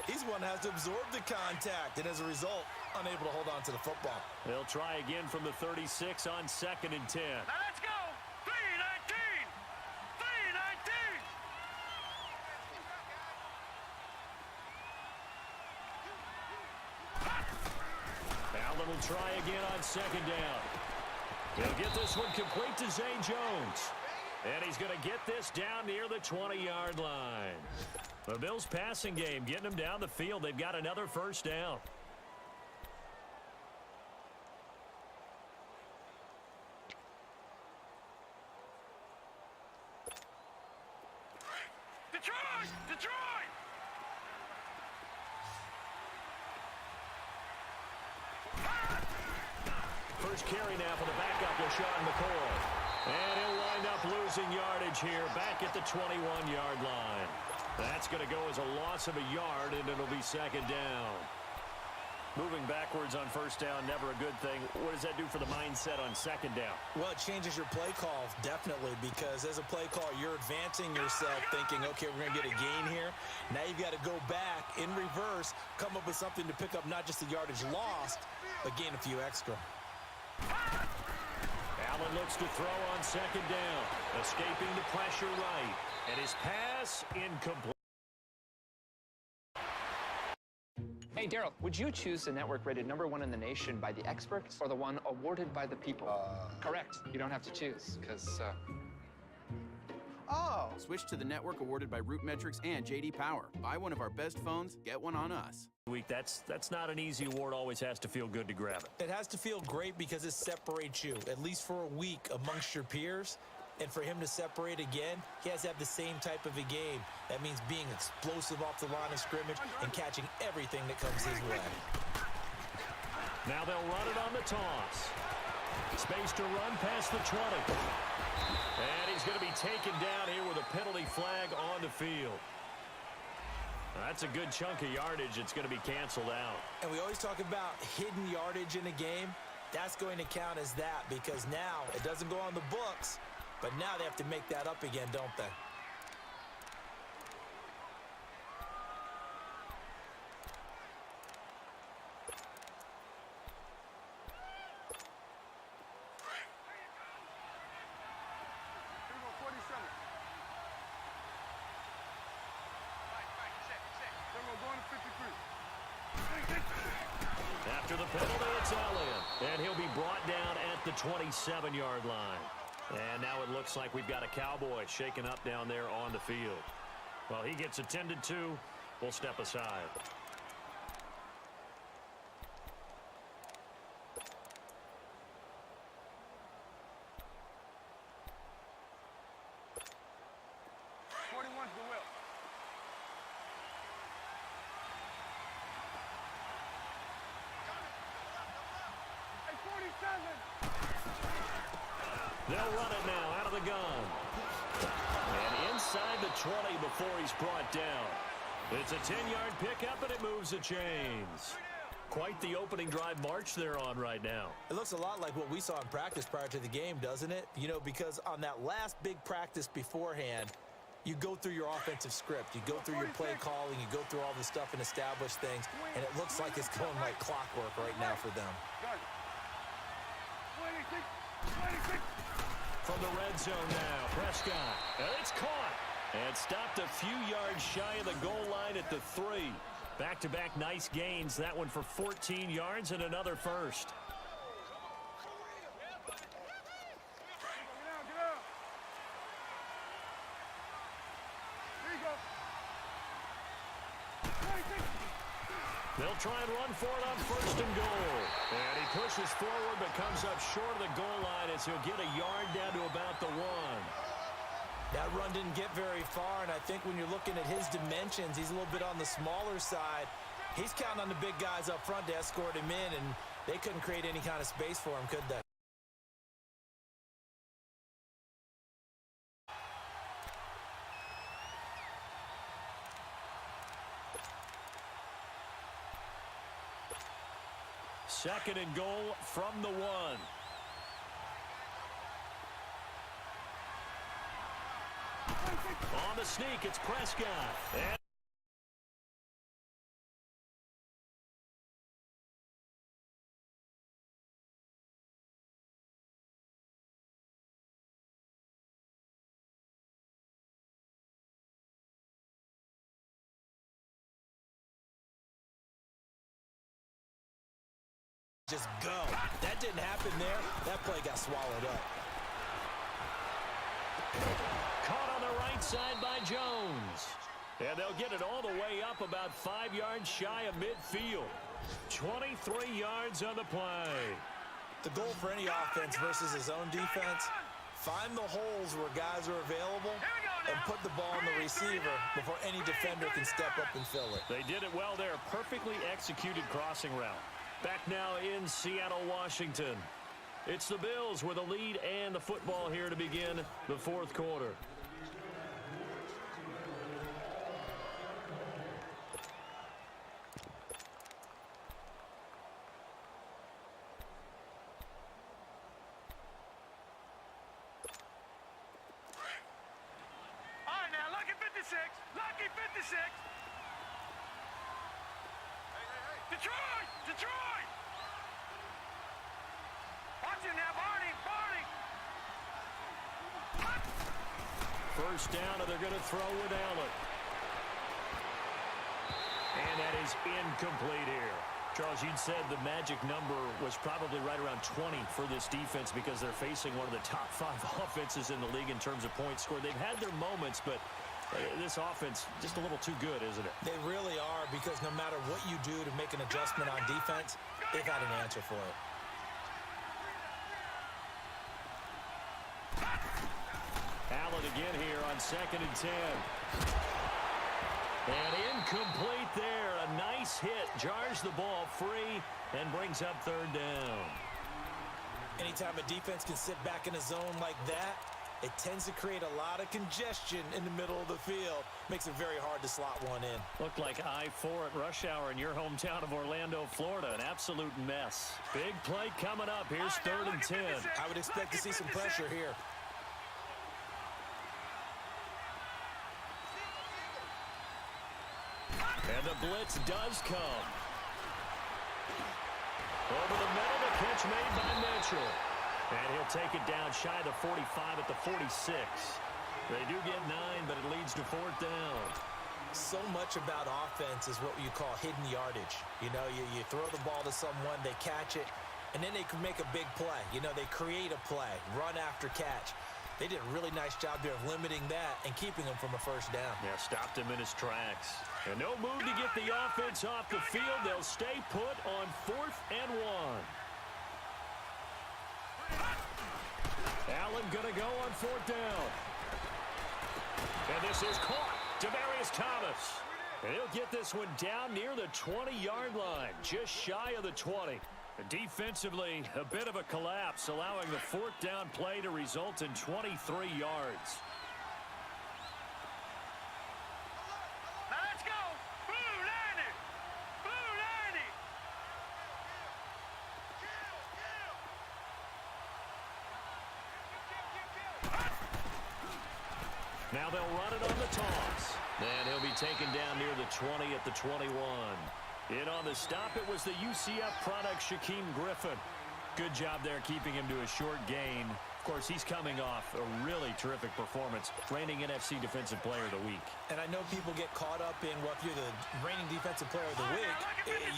He's one that has to absorb the contact, and as a result, unable to hold on to the football. They'll try again from the 36 on 2nd and 10. Now let's go. 3-19. 3-19. Allen will try again on 2nd down. He'll get this one complete to Zay Jones. And he's going to get this down near the 20-yard line. The Bills' passing game getting them down the field. They've got another first down. Detroit! Detroit! First carry now for the backup, LaShawn McCoy. And he'll wind up losing yardage here back at the 21-yard line. That's going to go as a loss of a yard, and it'll be 2nd down. Moving backwards on first down, never a good thing. What does that do for the mindset on 2nd down? Well, it changes your play call, definitely, because as a play call, you're advancing yourself thinking, okay, we're going to get a gain here. Now you've got to go back in reverse, come up with something to pick up not just the yardage lost, but gain a few extra. Allen looks to throw on 2nd down, escaping the pressure right, and his pass incomplete. Hey, Daryl, would you choose the network rated #1 in the nation by the experts or the one awarded by the people? Correct. You don't have to choose, because, Oh! Switch to the network awarded by Root Metrics and J.D. Power. Buy one of our best phones, get one on us. That's not an easy award. Always has to feel good to grab it. It has to feel great because it separates you, at least for a week, amongst your peers. And for him to separate again, he has to have the same type of a game. That means being explosive off the line of scrimmage and catching everything that comes his way. Now they'll run it on the toss. Space to run past the 20. And he's going to be taken down here with a penalty flag on the field. That's a good chunk of yardage. It's going to be canceled out. And we always talk about hidden yardage in a game. That's going to count as that because now it doesn't go on the books, but now they have to make that up again, don't they? After the penalty, it's Elliott. And he'll be brought down at the 27-yard line. And now it looks like we've got a Cowboy shaken up down there on the field. Well, he gets attended to. We'll step aside. They'll run it now out of the gun. And inside the 20 before he's brought down. It's a 10-yard pickup, and it moves the chains. Quite the opening drive march they're on right now. It looks a lot like what we saw in practice prior to the game, doesn't it? You know, because on that last big practice beforehand, you go through your offensive script. You go through your play calling. You go through all the stuff and establish things. And it looks like it's going like clockwork right now for them. From the red zone now, Prescott. And it's caught. And stopped a few yards shy of the goal line at the 3. Back-to-back nice gains. That one for 14 yards and another first. They'll try and run for it on 1st and goal. And he pushes forward but comes up short of the goal line as he'll get a yard down to about the 1. That run didn't get very far, and I think when you're looking at his dimensions, he's a little bit on the smaller side. He's counting on the big guys up front to escort him in, and they couldn't create any kind of space for him, could they? Second and goal from the 1. On the sneak, it's Prescott. And just go. That didn't happen there. That play got swallowed up. Caught on the right side by Jones. And they'll get it all the way up about 5 yards shy of midfield. 23 yards on the play. The goal for any offense versus his own defense, find the holes where guys are available and put the ball on the receiver before any defender can step up and fill it. They did it well there. Perfectly executed crossing route. Back now in Seattle, Washington. It's the Bills with a lead and the football here to begin the fourth quarter. Lucky 56. Detroit! Detroit! Watch it now, Barney! First down, and they're going to throw with Allen. And that is incomplete here. Charles, you'd said the magic number was probably right around 20 for this defense because they're facing one of the top 5 offenses in the league in terms of points scored. They've had their moments, but this offense just a little too good, isn't it? They really are, because no matter what you do to make an adjustment on defense, they've had an answer for it. Allen again here on 2nd and 10. And incomplete there. A nice hit. Jars the ball free and brings up 3rd down. Anytime a defense can sit back in a zone like that, it tends to create a lot of congestion in the middle of the field. Makes it very hard to slot one in. Looked like I-4 at rush hour in your hometown of Orlando, Florida. An absolute mess. Big play coming up. Here's 3rd and 10. I would expect to see some pressure here. And the blitz does come. Over the middle, the catch made by Mitchell. And he'll take it down shy of the 45 at the 46. They do get 9, but it leads to 4th down. So much about offense is what you call hidden yardage. You know, you throw the ball to someone, they catch it, and then they can make a big play. You know, they create a play, run after catch. They did a really nice job there of limiting that and keeping him from a first down. Yeah, stopped him in his tracks. And no move to get the offense off the field. They'll stay put on 4th and 1. Allen gonna go on 4th down. And this is caught. Demaryius Thomas. And he'll get this one down near the 20-yard line, just shy of the 20. Defensively, a bit of a collapse, allowing the 4th down play to result in 23 yards. Now let's go. Blue 90. Blue 90. Now they'll run it on the toss. And he'll be taken down near the 20 at the 21. In on the stop, it was the UCF product, Shaquem Griffin. Good job there keeping him to a short gain. Of course, he's coming off a really terrific performance, reigning NFC Defensive Player of the Week. And I know people get caught up in, well, if you're the reigning Defensive Player of the Week,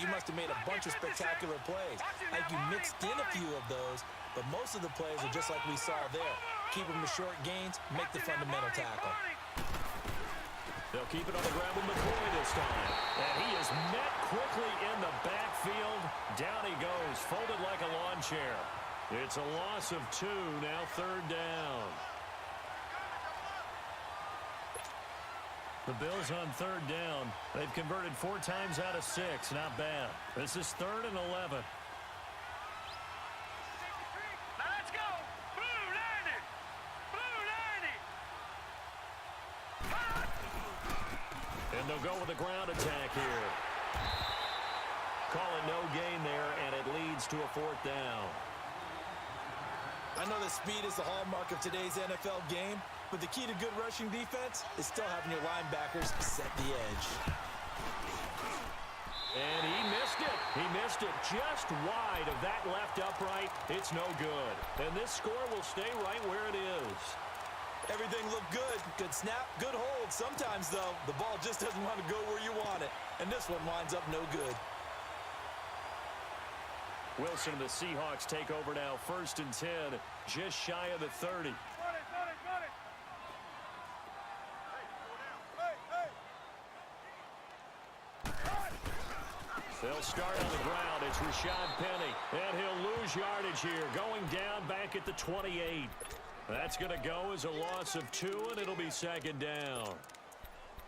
you must have made a bunch of spectacular plays. Like you mixed in a few of those, but most of the plays are just like we saw there. Keep them to short gains, make the fundamental tackle. They'll keep it on the ground with McCoy this time. And he is met quickly in the backfield. Down he goes, folded like a lawn chair. It's a loss of 2, now 3rd down. The Bills on 3rd down. They've converted 4 times out of 6. Not bad. This is 3rd and 11. Let's go. Blue 90. Blue 90. And they'll go with a ground attack here. Call it no gain there, and it leads to a 4th down. I know that speed is the hallmark of today's NFL game, but the key to good rushing defense is still having your linebackers set the edge. And he missed it. He missed it just wide of that left upright. It's no good. And this score will stay right where it is. Everything looked good. Good snap, good hold. Sometimes, though, the ball just doesn't want to go where you want it. And this one winds up no good. Wilson and the Seahawks take over now, 1st and 10, just shy of the 30. They'll start on the ground. It's Rashad Penny, and he'll lose yardage here, going down back at the 28. That's going to go as a loss of 2, and it'll be 2nd down.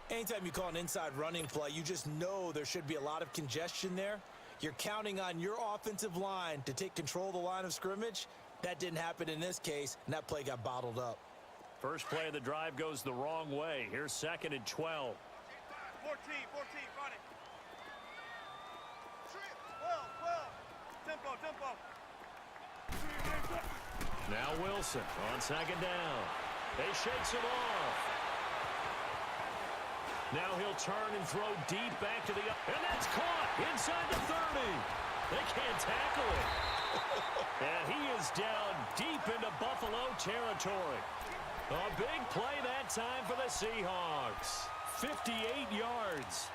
Anytime you call an inside running play, you just know there should be a lot of congestion there. You're counting on your offensive line to take control of the line of scrimmage. That didn't happen in this case, and that play got bottled up. First play of the drive goes the wrong way. Here's 2nd and 12. 14, run it. 12. Tempo. Now Wilson on 2nd down. They shakes him off. Now he'll turn and throw deep back to the... And that's caught inside the 30. They can't tackle it. And he is down deep into Buffalo territory. A big play that time for the Seahawks. 58 yards.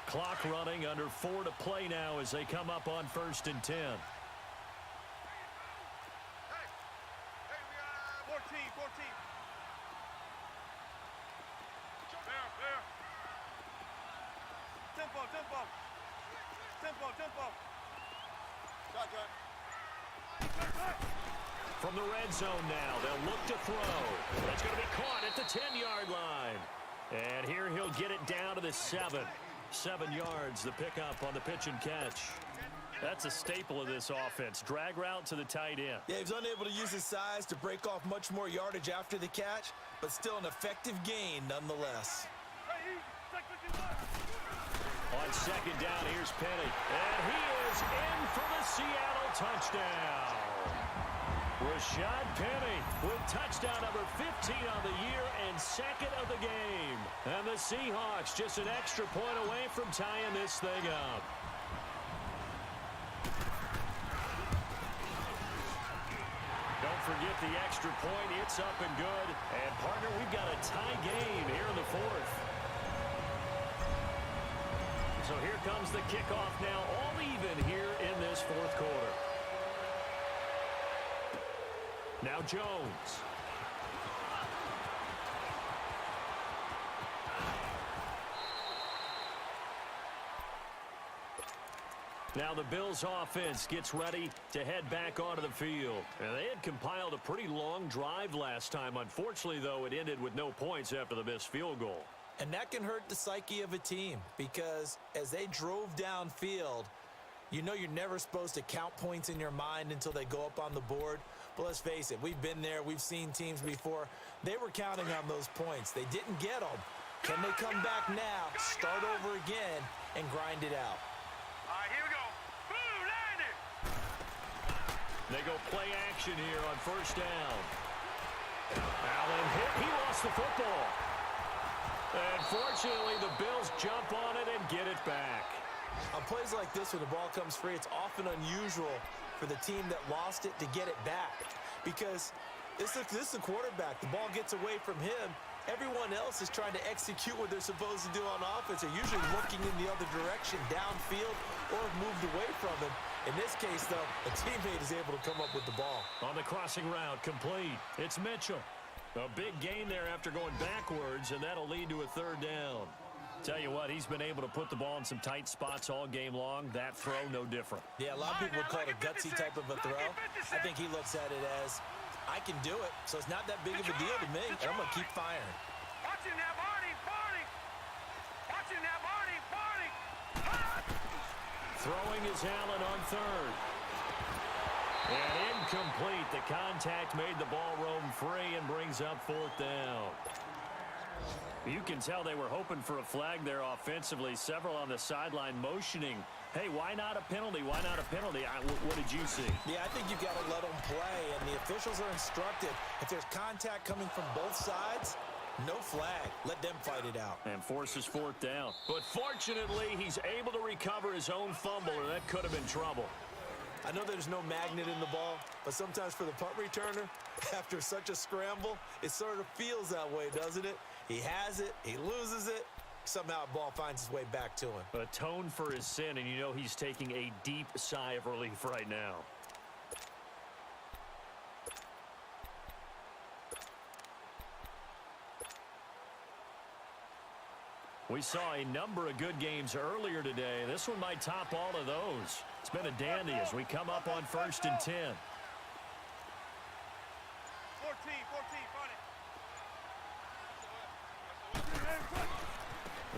Clock running, under 4 to play now as they come up on 1st and 10. 14. Fair. Tempo. Shotgun. From the red zone now, they'll look to throw. That's going to be caught at the 10-yard line. And here he'll get it down to the 7. 7 yards, the pickup on the pitch and catch. That's a staple of this offense. Drag route to the tight end. Yeah, he was unable to use his size to break off much more yardage after the catch, but still an effective gain nonetheless. On 2nd down, here's Penny. And he is in for the Seattle touchdown. Rashad Penny with touchdown number 15 on the year and 2nd of the game. And the Seahawks just an extra point away from tying this thing up. Don't forget the extra point. It's up and good. And, partner, we've got a tie game here in the 4th. So here comes the kickoff now, all even here in this 4th quarter. Now Jones. Now the Bills offense gets ready to head back onto the field. And they had compiled a pretty long drive last time. Unfortunately, though, it ended with no points after the missed field goal. And that can hurt the psyche of a team because as they drove downfield, you know you're never supposed to count points in your mind until they go up on the board. But let's face it, we've been there. We've seen teams before. They were counting on those points. They didn't get them. Can they come back now, start over again, and grind it out? All right, here we go. Boom, landed. They go play action here on 1st down. Allen hit. He lost the football. And fortunately, the Bills jump on it and get it back. On plays like this, when the ball comes free, it's often unusual for the team that lost it to get it back. Because this is the quarterback. The ball gets away from him. Everyone else is trying to execute what they're supposed to do on offense. They're usually looking in the other direction, downfield, or have moved away from him. In this case, though, a teammate is able to come up with the ball. On the crossing route, complete. It's Mitchell. A big gain there after going backwards, and that'll lead to a 3rd down. Tell you what, he's been able to put the ball in some tight spots all game long. That throw, no different. Yeah, a lot of people would call it a gutsy type of a throw. I think he looks at it as, I can do it, so it's not that big of a deal to me, and I'm going to keep firing. Watch him now, Barney. Watch him now, Barney. Throwing is Allen on 3rd. And incomplete. The contact made the ball roam free and brings up 4th down. You can tell they were hoping for a flag there offensively. Several on the sideline motioning. Hey, why not a penalty? Why not a penalty? What did you see? Yeah, I think you've got to let them play, and the officials are instructed. If there's contact coming from both sides, no flag. Let them fight it out. And forces 4th down. But fortunately, he's able to recover his own fumble, or that could have been trouble. I know there's no magnet in the ball, but sometimes for the punt returner, after such a scramble, it sort of feels that way, doesn't it? He has it, he loses it, somehow the ball finds its way back to him. Atone for his sin, and you know he's taking a deep sigh of relief right now. We saw a number of good games earlier today. This one might top all of those. It's been a dandy as we come up on 1st and 10. 14, find it.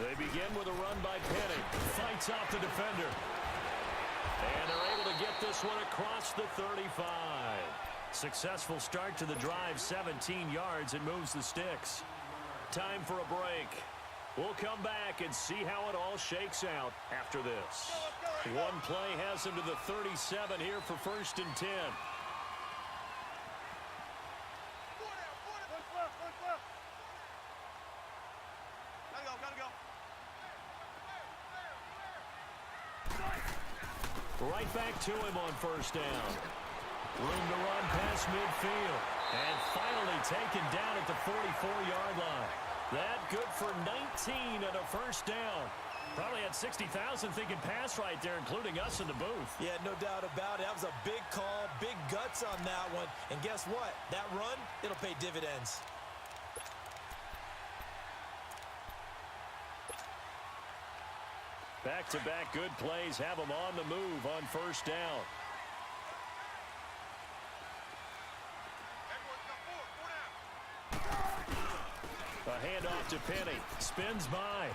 They begin with a run by Penny. Fights off the defender. And they're able to get this one across the 35. Successful start to the drive, 17 yards, and moves the sticks. Time for a break. We'll come back and see how it all shakes out after this. One play has him to the 37 here for 1st and 10. Right back to him on 1st down. Room to run past midfield. And finally taken down at the 44-yard line. That good for 19 and a 1st down. Probably had 60,000 thinking pass right there, including us in the booth. Yeah, no doubt about it. That was a big call, big guts on that one. And guess what? That run, it'll pay dividends. Back-to-back good plays have them on the move on 1st down. A handoff to Penny. Spins by.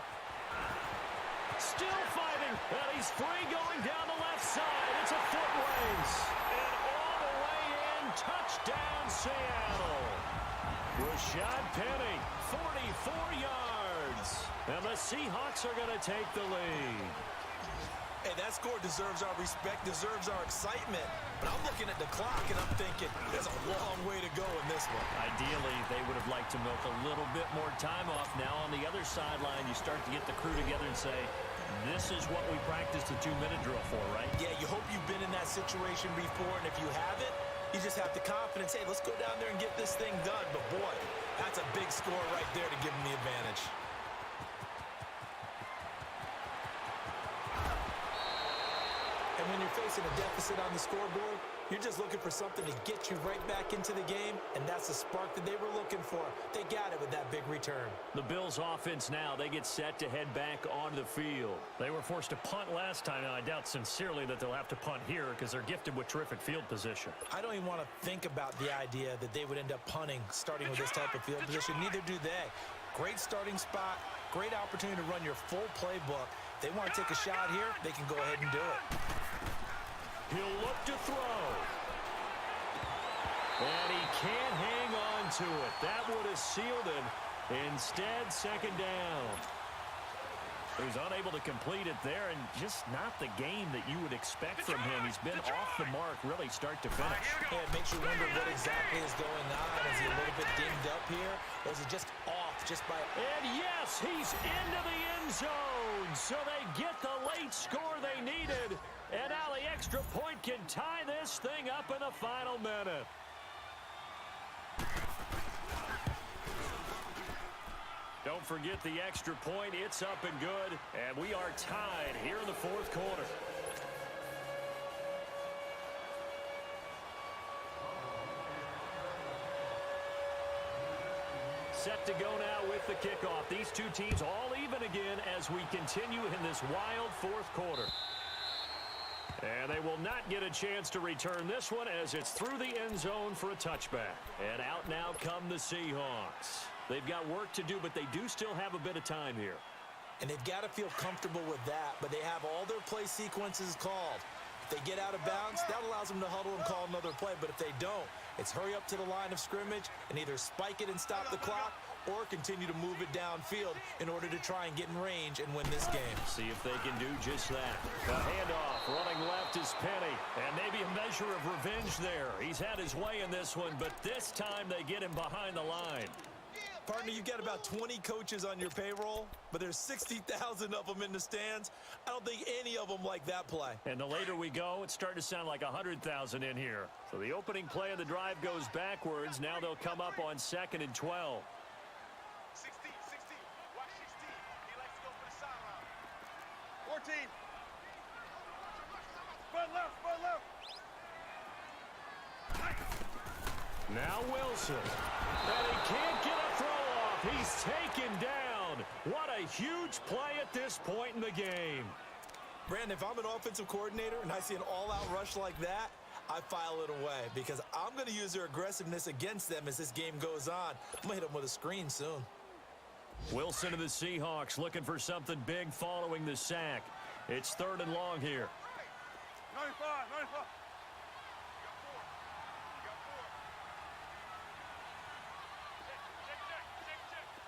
Still fighting. And he's free going down the left side. It's a foot race. And all the way in. Touchdown, Seattle. Rashad Penny, 44 yards. And the Seahawks are going to take the lead. Hey, that score deserves our respect, deserves our excitement. But I'm looking at the clock, and I'm thinking there's a long way to go in this one. Ideally, they would have liked to milk a little bit more time off. Now on the other sideline, you start to get the crew together and say, this is what we practiced the 2-minute drill for, right? Yeah, you hope you've been in that situation before, and if you haven't, you just have the confidence, hey, let's go down there and get this thing done. But, boy, that's a big score right there to give them the advantage. And when you're facing a deficit on the scoreboard, you're just looking for something to get you right back into the game, and that's the spark that they were looking for. They got it with that big return. The Bills' offense now, they get set to head back onto the field. They were forced to punt last time, and I doubt sincerely that they'll have to punt here because they're gifted with terrific field position. I don't even want to think about the idea that they would end up punting starting with this type of field position. Neither do they. Great starting spot, great opportunity to run your full playbook. If they want to take a shot here, they can go ahead and do it. He'll look to throw. And he can't hang on to it. That would have sealed him. Instead, 2nd down. He's unable to complete it there, and just not the game that you would expect from him. He's been off the mark really start to finish. Yeah, it makes you wonder what exactly is going on. Is he a little bit dinged up here, or is it just off just by... And yes, he's into the end zone. So they get the late score they needed. And now the extra point can tie this thing up in the final minute. Don't forget the extra point. It's up and good. And we are tied here in the 4th quarter. Set to go now with the kickoff. These two teams all even again as we continue in this wild 4th quarter. And they will not get a chance to return this one as it's through the end zone for a touchback. And out now come the Seahawks. They've got work to do, but they do still have a bit of time here. And they've got to feel comfortable with that, but they have all their play sequences called. If they get out of bounds, that allows them to huddle and call another play. But if they don't, it's hurry up to the line of scrimmage and either spike it and stop the clock or continue to move it downfield in order to try and get in range and win this game. See if they can do just that. The handoff, running left is Penny. And maybe a measure of revenge there. He's had his way in this one, but this time they get him behind the line. Partner, you've got about 20 coaches on your payroll, but there's 60,000 of them in the stands. I don't think any of them like that play. And the later we go, it's starting to sound like 100,000 in here. So the opening play of the drive goes backwards. Now they'll come up on 2nd and 12. 16. Watch 16. He likes to go 14. Spread left, spread left. Now Wilson. And he can't get a throw off. He's taken down. What a huge play at this point in the game. Brandon, if I'm an offensive coordinator and I see an all-out rush like that, I file it away because I'm going to use their aggressiveness against them as this game goes on. I'm going to hit them with a screen soon. Wilson to the Seahawks looking for something big following the sack. It's 3rd and long here. 95, 95.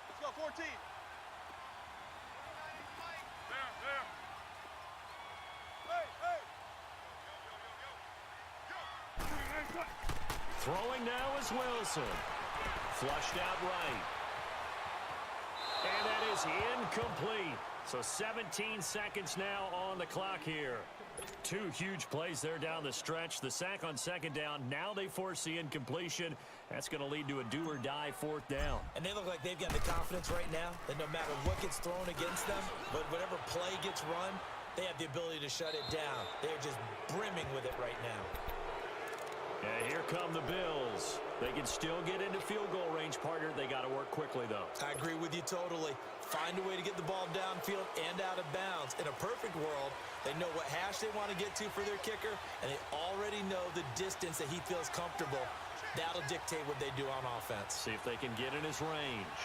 Let's go, 14. There. Hey. Throwing now is Wilson. Flushed out right. And that is incomplete. So 17 seconds now on the clock here. 2 huge plays there down the stretch. The sack on 2nd down. Now they force the incompletion. That's going to lead to a do-or-die 4th down. And they look like they've got the confidence right now that no matter what gets thrown against them, but whatever play gets run, they have the ability to shut it down. They're just brimming with it right now. And here come the Bills. They can still get into field goal range, partner. They got to work quickly, though. I agree with you totally. Find a way to get the ball downfield and out of bounds. In a perfect world, they know what hash they want to get to for their kicker, and they already know the distance that he feels comfortable. That'll dictate what they do on offense. See if they can get in his range.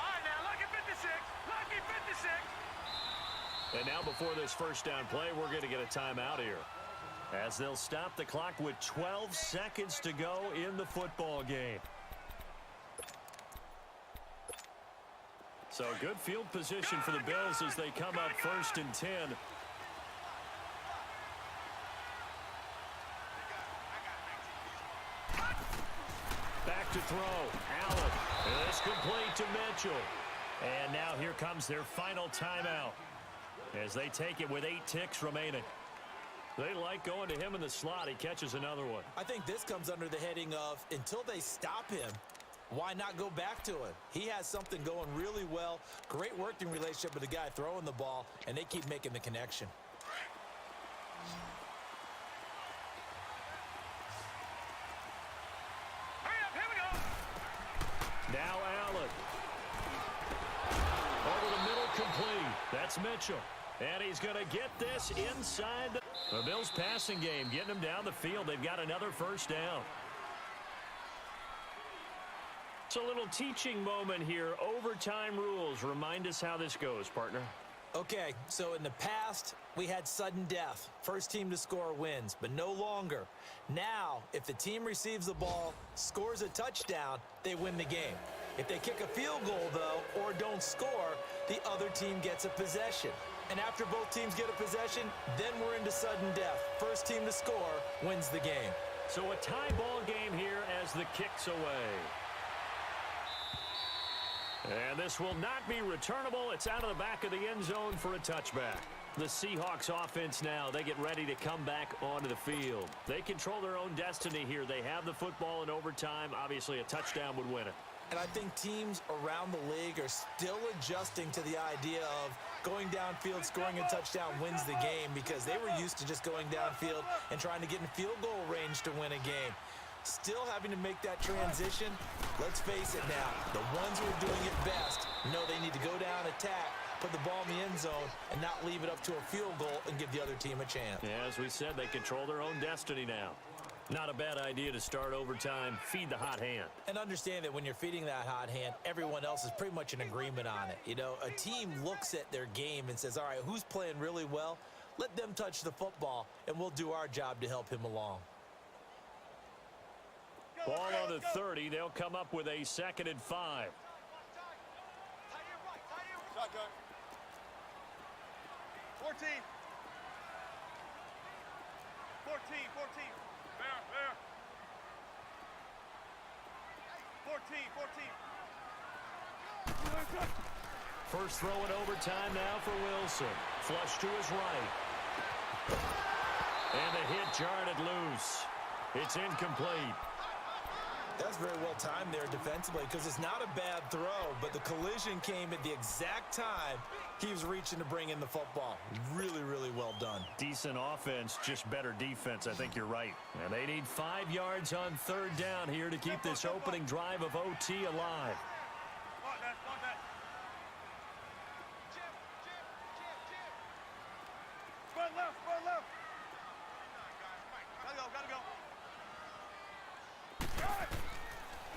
All right, now, lucky 56. Lucky 56. And now before this first down play, we're going to get a timeout here, as they'll stop the clock with 12 seconds to go in the football game. So good field position for the Bills as they come up 1st and 10. Back to throw. Allen. And it's complete to Mitchell. And now here comes their final timeout as they take it with 8 ticks remaining. They like going to him in the slot. He catches another one. I think this comes under the heading of until they stop him, why not go back to him? He has something going really well. Great working relationship with the guy throwing the ball, and they keep making the connection. Hurry up, here we go. Now Allen. Over the middle, complete. That's Mitchell. And he's going to get this inside the Bills passing game, getting them down the field. They've got another first down. It's a little teaching moment here. Overtime rules. Remind us how this goes, partner. Okay, so in the past, we had sudden death. First team to score wins, but no longer. Now, if the team receives the ball, scores a touchdown, they win the game. If they kick a field goal, though, or don't score, the other team gets a possession. And after both teams get a possession, then we're into sudden death. First team to score wins the game. So a tie ball game here as the kick's away. And this will not be returnable. It's out of the back of the end zone for a touchback. The Seahawks offense now, they get ready to come back onto the field. They control their own destiny here. They have the football in overtime. Obviously, a touchdown would win it. And I think teams around the league are still adjusting to the idea of going downfield, scoring a touchdown wins the game, because they were used to just going downfield and trying to get in field goal range to win a game. Still having to make that transition. Let's face it now, the ones who are doing it best know they need to go down, attack, put the ball in the end zone, and not leave it up to a field goal and give the other team a chance. Yeah, as we said, they control their own destiny now. Not a bad idea to start overtime. Feed the hot hand. And understand that when you're feeding that hot hand, everyone else is pretty much in agreement on it. You know, a team looks at their game and says, all right, who's playing really well? Let them touch the football, and we'll do our job to help him along. Ball on the 30. They'll come up with a 2nd and 5. Shotgun. 14. 14. There. 14. First throw in overtime now for Wilson. Flush to his right. And the hit jarred it loose. It's incomplete. That's very well timed there defensively because it's not a bad throw, but the collision came at the exact time he was reaching to bring in the football. Really, really well done. Decent offense, just better defense. I think you're right. And they need 5 yards on third down here to keep this opening drive of OT alive.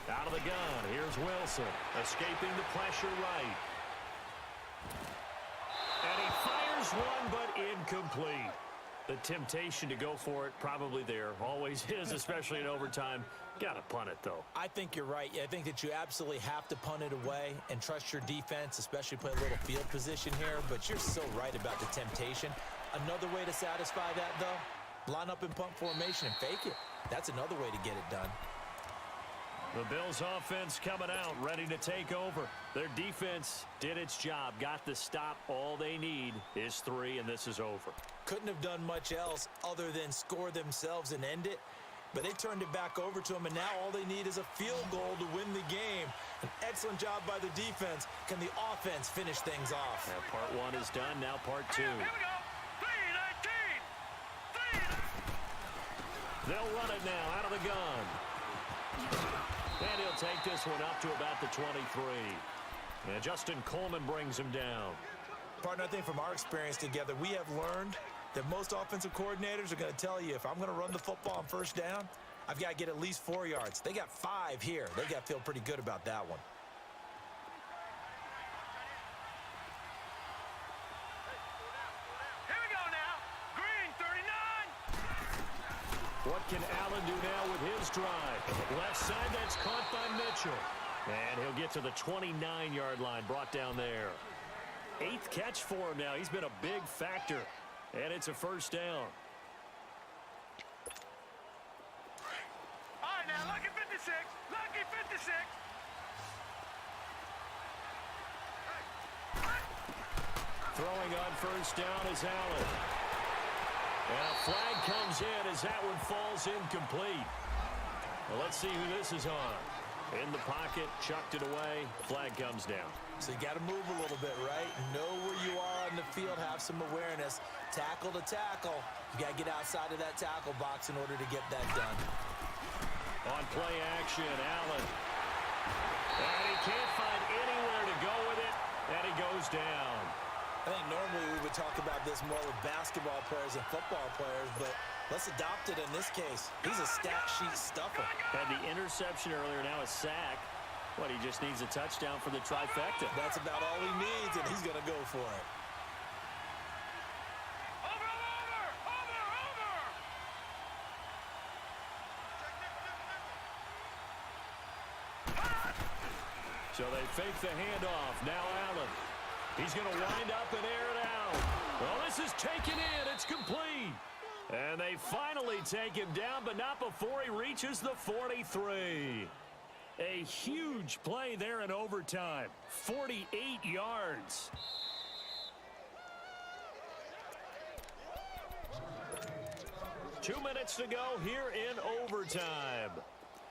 Out of the gun, here's Wilson, escaping the pressure right. And he fires one, but incomplete. The temptation to go for it probably there. Always is, especially in overtime. Got to punt it, though. I think you're right. I think that you absolutely have to punt it away and trust your defense, especially play a little field position here. But you're so right about the temptation. Another way to satisfy that, though, line up in punt formation and fake it. That's another way to get it done. The Bills offense coming out, ready to take over. Their defense did its job, got the stop. All they need is 3, and this is over. Couldn't have done much else other than score themselves and end it. But they turned it back over to them, and now all they need is a field goal to win the game. An excellent job by the defense. Can the offense finish things off? Now part 1 is done, now part 2. Here we go. 3-19. They'll run it now out of the gun. And he'll take this one up to about the 23. And Justin Coleman brings him down. Partner, I think from our experience together, we have learned that most offensive coordinators are going to tell you, if I'm going to run the football on first down, I've got to get at least 4 yards. They got 5 here. They got to feel pretty good about that one. Here we go now. Green, 39. What can Allen do now with his drive? Left side, that's caught by Mitchell. And he'll get to the 29-yard line, brought down there. 8th catch for him now. He's been a big factor. And it's a first down. All right, now, lucky 56. Lucky 56. Throwing on first down is Allen. And a flag comes in as that one falls incomplete. Well, let's see who this is on. In the pocket, chucked it away. Flag comes down. So you got to move a little bit, right? Know where you are on the field, have some awareness. Tackle to tackle. You got to get outside of that tackle box in order to get that done. On play action, Allen. And he can't find anywhere to go with it, and he goes down. I think normally we would talk about this more with basketball players and football players, but let's adopt it in this case. He's a stat sheet stuffer. Had the interception earlier, now a sack. What, he just needs a touchdown for the trifecta. That's about all he needs, and he's going to go for it. So they fake the handoff. Now Allen. He's going to wind up and air it out. Well, this is taken in. It's complete. And they finally take him down, but not before he reaches the 43. A huge play there in overtime. 48 yards. Two minutes to go here in overtime.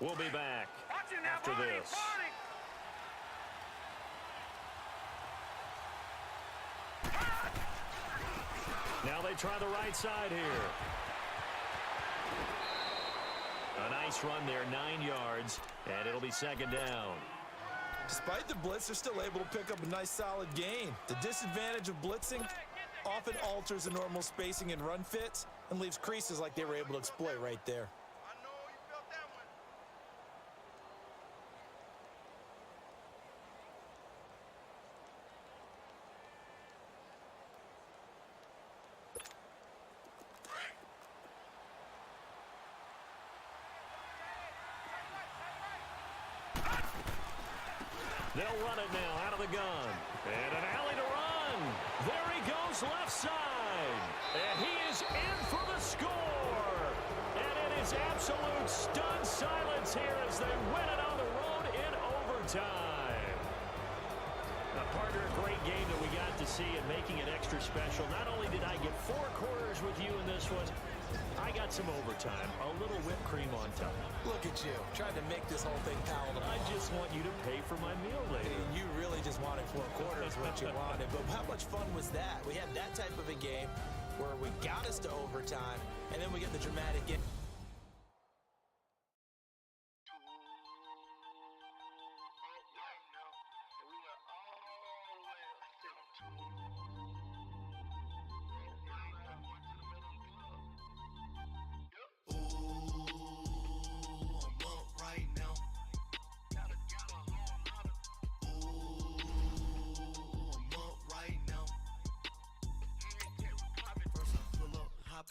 We'll be back after this. Now they try the right side here. A nice run there, 9 yards, and it'll be second down. Despite the blitz, they're still able to pick up a nice solid gain. The disadvantage of blitzing often alters the normal spacing and run fits and leaves creases like they were able to exploit right there. They'll run it now out of the gun. And an alley to run. There he goes left side. And he is in for the score. And it is absolute stunned silence here as they win it on the road in overtime. Now, partner, a great game that we got to see and making it extra special. Not only did I get 4 quarters with you in this one, I got got some overtime, a little whipped cream on top. Look at you, trying to make this whole thing palatable. I just want you to pay for my meal later. You really just wanted 4 quarters what you wanted. But how much fun was that? We had that type of a game where we got us to overtime, and then we get the dramatic game.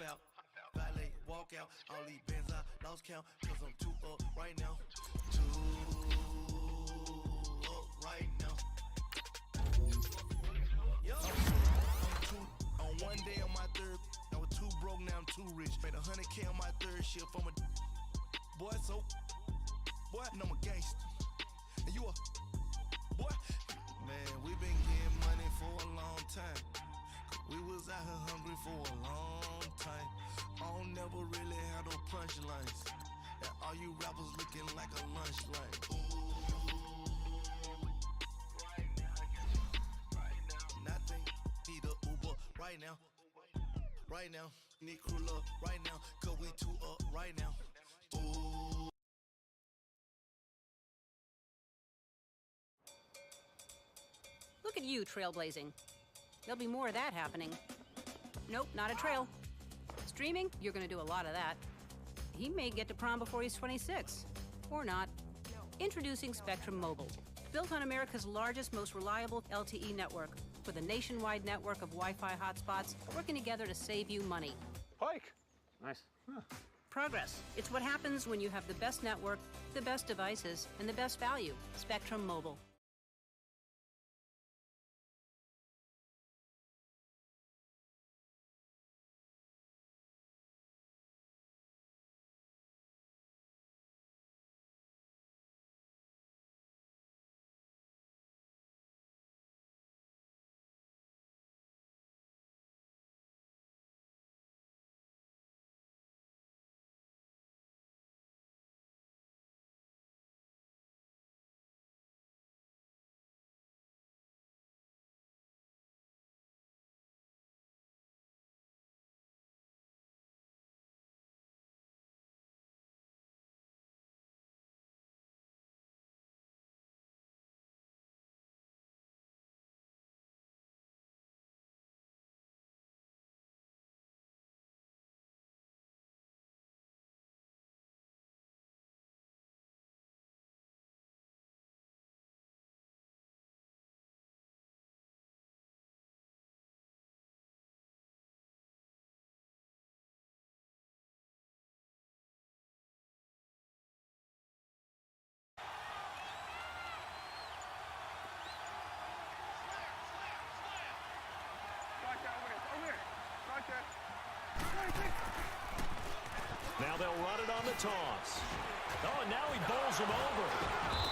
Out, valet, walk out, all these bands I lost count, cause I'm 2 up right now. 2 up right now. Yo, I'm 2 on one day on my third. I was 2 broke, now I'm 2 rich. Made 100K on my third shift from a boy, so boy, and I'm a gangster. And you a boy, man, we been getting money for a long time. We was out here hungry for a long time. I don't never really have no punchlines. And all you rappers looking like a lunch line. Right now, I got you. Right now. Nothing. Need a Uber right now. Right now. Need crew up right now. Cause we 2 up right now. Ooh. Look at you, trailblazing. There'll be more of that happening. Nope, not a trail. Streaming, you're gonna do a lot of that. He may get to prom before he's 26. Or not. Introducing Spectrum Mobile. Built on America's largest, most reliable LTE network, with a nationwide network of Wi-Fi hotspots working together to save you money. Pike. Nice. Huh. Progress. It's what happens when you have the best network, the best devices, and the best value. Spectrum Mobile. Now they'll run it on the toss. Oh, and now he bowls him over.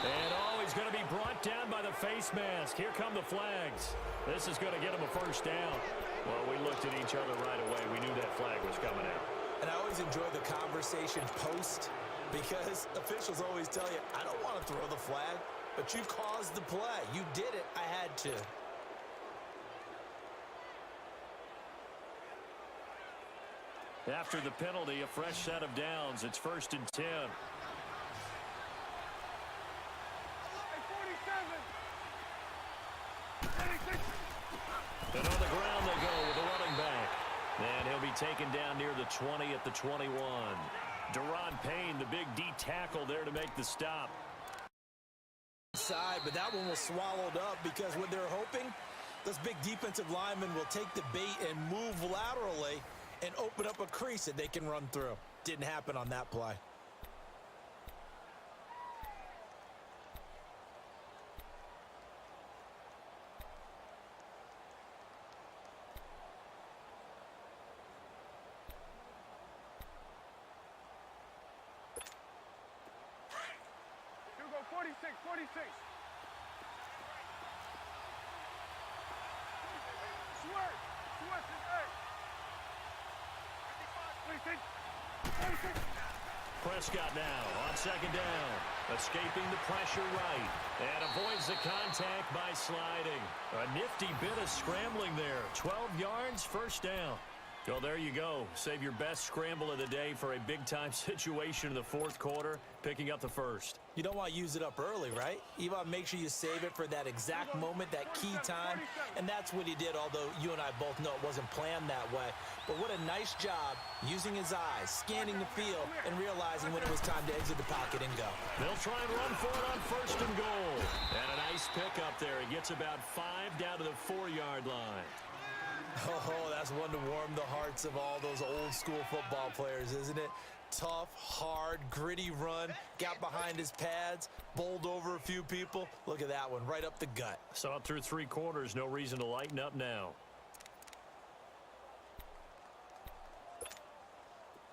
And, he's going to be brought down by the face mask. Here come the flags. This is going to get him a first down. Well, we looked at each other right away. We knew that flag was coming out. And I always enjoy the conversation post because officials always tell you, I don't want to throw the flag, but you caused the play. You did it. I had to. After the penalty, a fresh set of downs. It's 1st and 10. And on the ground they go with the running back. And he'll be taken down near the 20 at the 21. Deron Payne, the big D tackle there to make the stop. Side, but that one was swallowed up because what they're hoping, this big defensive lineman will take the bait and move laterally and open up a crease that they can run through. Didn't happen on that play. Hugo, 46, 46. Swerve, Swerve is 8. 26. Prescott now on second down. Escaping the pressure right. And avoids the contact by sliding. A nifty bit of scrambling there. 12 yards, first down. Well, there you go. Save your best scramble of the day for a big-time situation in the fourth quarter, picking up the first. You don't want to use it up early, right? You want to make sure you save it for that exact moment, that key time, and that's what he did, although you and I both know it wasn't planned that way. But what a nice job using his eyes, scanning the field, and realizing when it was time to exit the pocket and go. They'll try and run for it on first and goal. And a nice pick up there. He gets about 5 down to the 4-yard line. Oh, that's one to warm the hearts of all those old-school football players, isn't it? Tough, hard, gritty run, got behind his pads, bowled over a few people. Look at that one, right up the gut. Saw it through 3 quarters, no reason to lighten up now.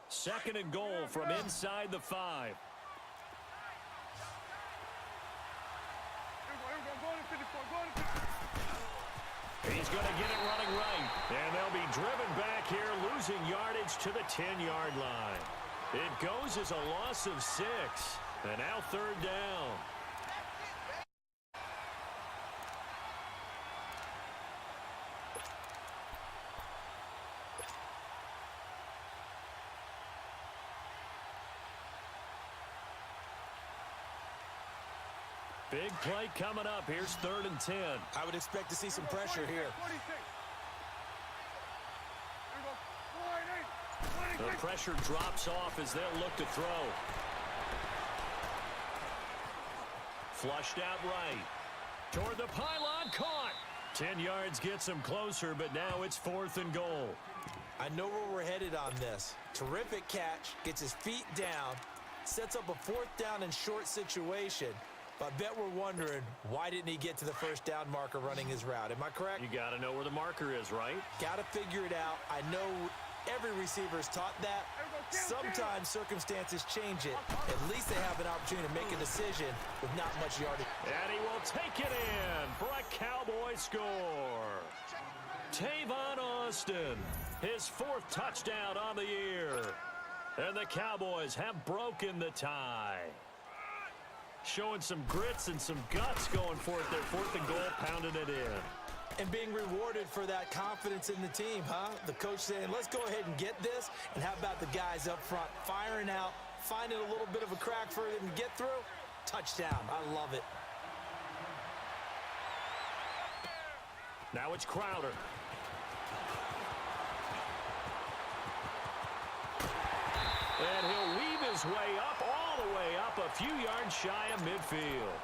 Second and goal from inside the 5. He's going to get it running right. And they'll be driven back here, losing yardage to the 10-yard line. It goes as a loss of 6. And now third down. Big play coming up. Here's 3rd and 10. I would expect to see some pressure here. The pressure drops off as they'll look to throw. Flushed out right. Toward the pylon, caught. 10 yards gets him closer, but now it's 4th and goal. I know where we're headed on this. Terrific catch, gets his feet down, sets up a 4th down and short situation. But I bet we're wondering, why didn't he get to the first down marker running his route? Am I correct? You got to know where the marker is, right? Got to figure it out. I know every receiver is taught that. Sometimes circumstances change it. At least they have an opportunity to make a decision with not much yardage. And he will take it in for a Cowboy score. Tavon Austin, his 4th touchdown on the year. And the Cowboys have broken the tie. Showing some grits and some guts going for it there. 4th and goal, pounding it in. And being rewarded for that confidence in the team, huh? The coach saying, let's go ahead and get this. And how about the guys up front firing out, finding a little bit of a crack for them to get through? Touchdown. I love it. Now it's Crowder. And he'll weave his way up, all the way up, a few yards shy of midfield.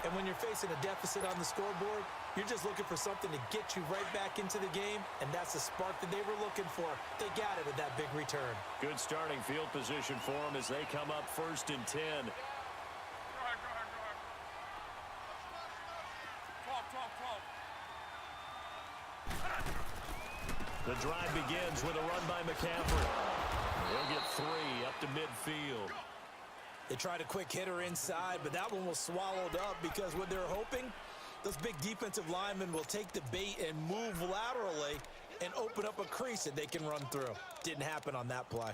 And when you're facing a deficit on the scoreboard, you're just looking for something to get you right back into the game, and that's the spark that they were looking for. They got it with that big return. Good starting field position for them as they come up 1st and 10. The drive begins with a run by McCaffrey. They'll get 3 up to midfield. They tried a quick hitter inside, but that one was swallowed up because what they're hoping, those big defensive linemen will take the bait and move laterally and open up a crease that they can run through. Didn't happen on that play.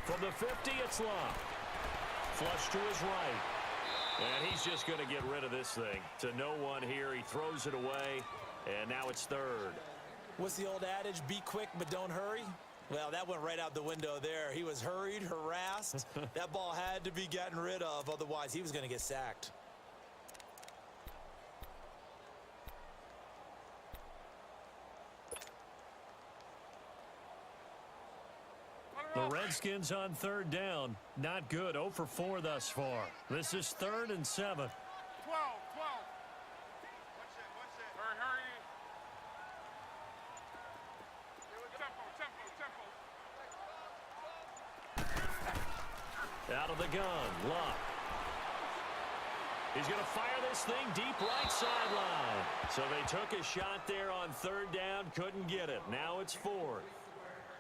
From the 50, it's Love. Flush to his right. And he's just going to get rid of this thing. To no one here. He throws it away. And now it's 3rd. What's the old adage? Be quick, but don't hurry. Well, that went right out the window there. He was hurried, harassed. That ball had to be gotten rid of. Otherwise, he was going to get sacked. The Redskins on 3rd down. Not good. 0 for 4 thus far. This is 3rd and 7. 12. Hurry. Tempo. Out of the gun. Luck. He's going to fire this thing deep right sideline. So they took a shot there on third down, couldn't get it. Now it's fourth.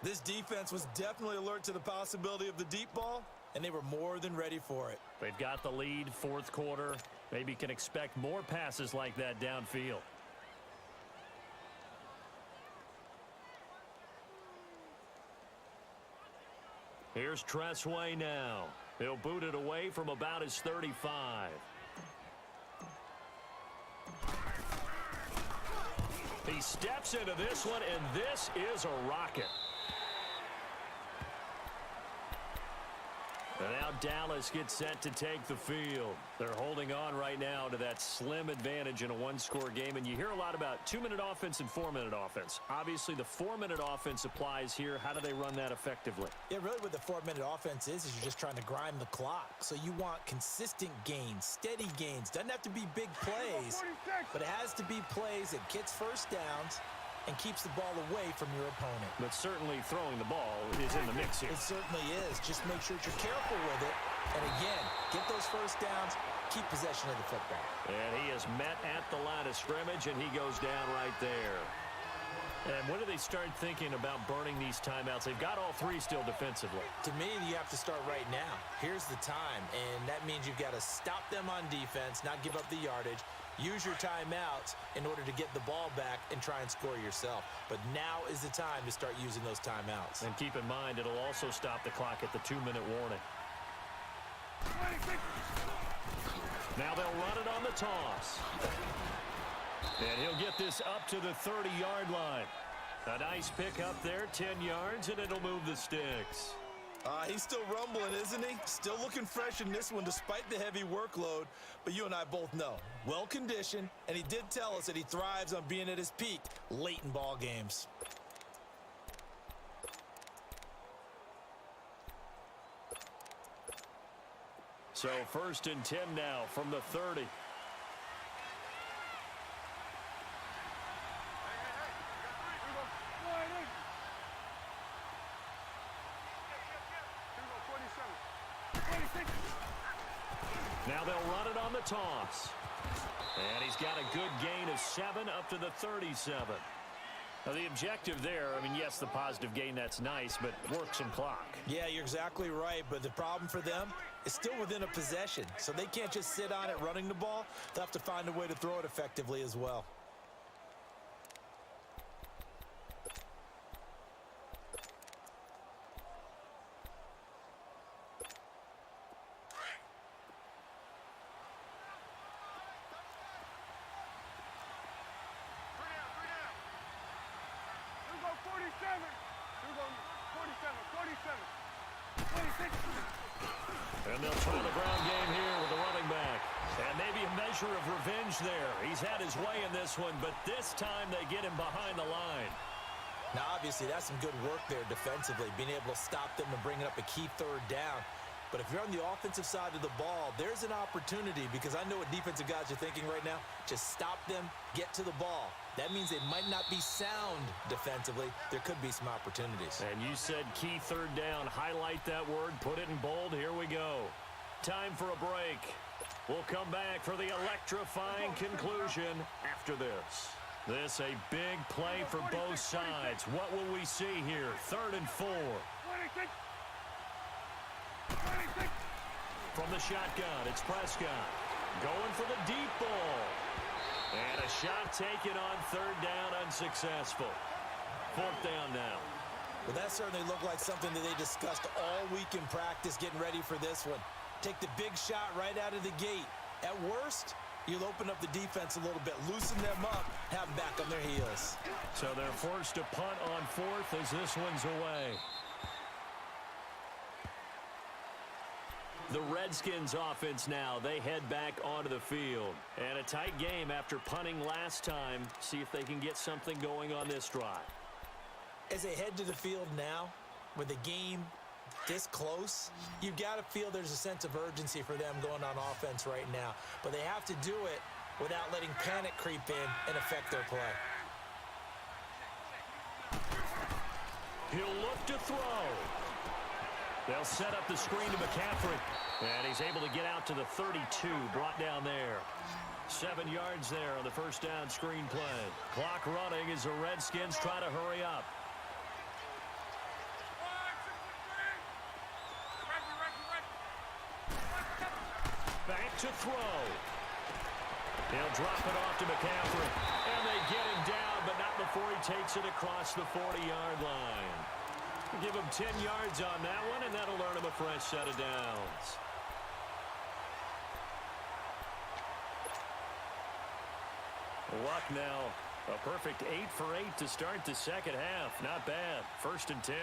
This defense was definitely alert to the possibility of the deep ball, and they were more than ready for it. They've got the lead, fourth quarter. Maybe can expect more passes like that downfield. Here's Tressway now. He'll boot it away from about his 35. He steps into this one, and this is a rocket. And now Dallas gets set to take the field. They're holding on right now to that slim advantage in a one-score game. And you hear a lot about 2-minute offense and 4-minute offense. Obviously, the 4-minute offense applies here. How do they run that effectively? Yeah, really what the 4-minute offense is you're just trying to grind the clock. So you want consistent gains, steady gains. Doesn't have to be big plays, but it has to be plays that gets first downs and keeps the ball away from your opponent. But certainly throwing the ball is in the mix here. It certainly is. Just make sure that you're careful with it. And again, get those first downs, keep possession of the football. And he is met at the line of scrimmage, and he goes down right there. And when do they start thinking about burning these timeouts? They've got all three still defensively. To me, you have to start right now. Here's the time, and that means you've got to stop them on defense, not give up the yardage. Use your timeouts in order to get the ball back and try and score yourself. But now is the time to start using those timeouts. And keep in mind, it'll also stop the clock at the 2-minute warning. Now they'll run it on the toss. And he'll get this up to the 30-yard line. A nice pick up there, 10 yards, and it'll move the sticks. He's still rumbling, isn't he? Still looking fresh in this one despite the heavy workload. But you and I both know, well-conditioned, and he did tell us that he thrives on being at his peak late in ball games. So 1st and 10 now from the 30. Now they'll run it on the toss. And he's got a good gain of 7 up to the 37. Now the objective there, I mean, yes, the positive gain, that's nice, but work some clock. Yeah, you're exactly right, but the problem for them is still within a possession. So they can't just sit on it running the ball. They'll have to find a way to throw it effectively as well. And they'll try the ground game here with the running back. And maybe a measure of revenge there. He's had his way in this one, but this time they get him behind the line. Now, obviously, that's some good work there defensively, being able to stop them and bringing up a key third down. But if you're on the offensive side of the ball, there's an opportunity, because I know what defensive guys are thinking right now. Just stop them, get to the ball. That means they might not be sound defensively. There could be some opportunities. And you said key third down. Highlight that word. Put it in bold. Here we go. Time for a break. We'll come back for the electrifying conclusion after this. This a big play for both sides. What will we see here? 3rd and 4. From the shotgun, it's Prescott. Going for the deep ball. And a shot taken on 3rd down, unsuccessful. 4th down now. Well, that certainly looked like something that they discussed all week in practice getting ready for this one. Take the big shot right out of the gate. At worst, you'll open up the defense a little bit, loosen them up, have them back on their heels. So they're forced to punt on 4th as this one's away. The Redskins offense now, they head back onto the field. And a tight game after punting last time. See if they can get something going on this drive. As they head to the field now, with the game this close, you've got to feel there's a sense of urgency for them going on offense right now. But they have to do it without letting panic creep in and affect their play. He'll look to throw. They'll set up the screen to McCaffrey. And he's able to get out to the 32, brought down there. 7 yards there on the first down screen play. Clock running as the Redskins try to hurry up. Back to throw. He'll drop it off to McCaffrey. And they get him down, but not before he takes it across the 40-yard line. Give him 10 yards on that one, and that'll earn him a fresh set of downs. Luck now. A perfect 8 for 8 to start the second half. Not bad. 1st and 10.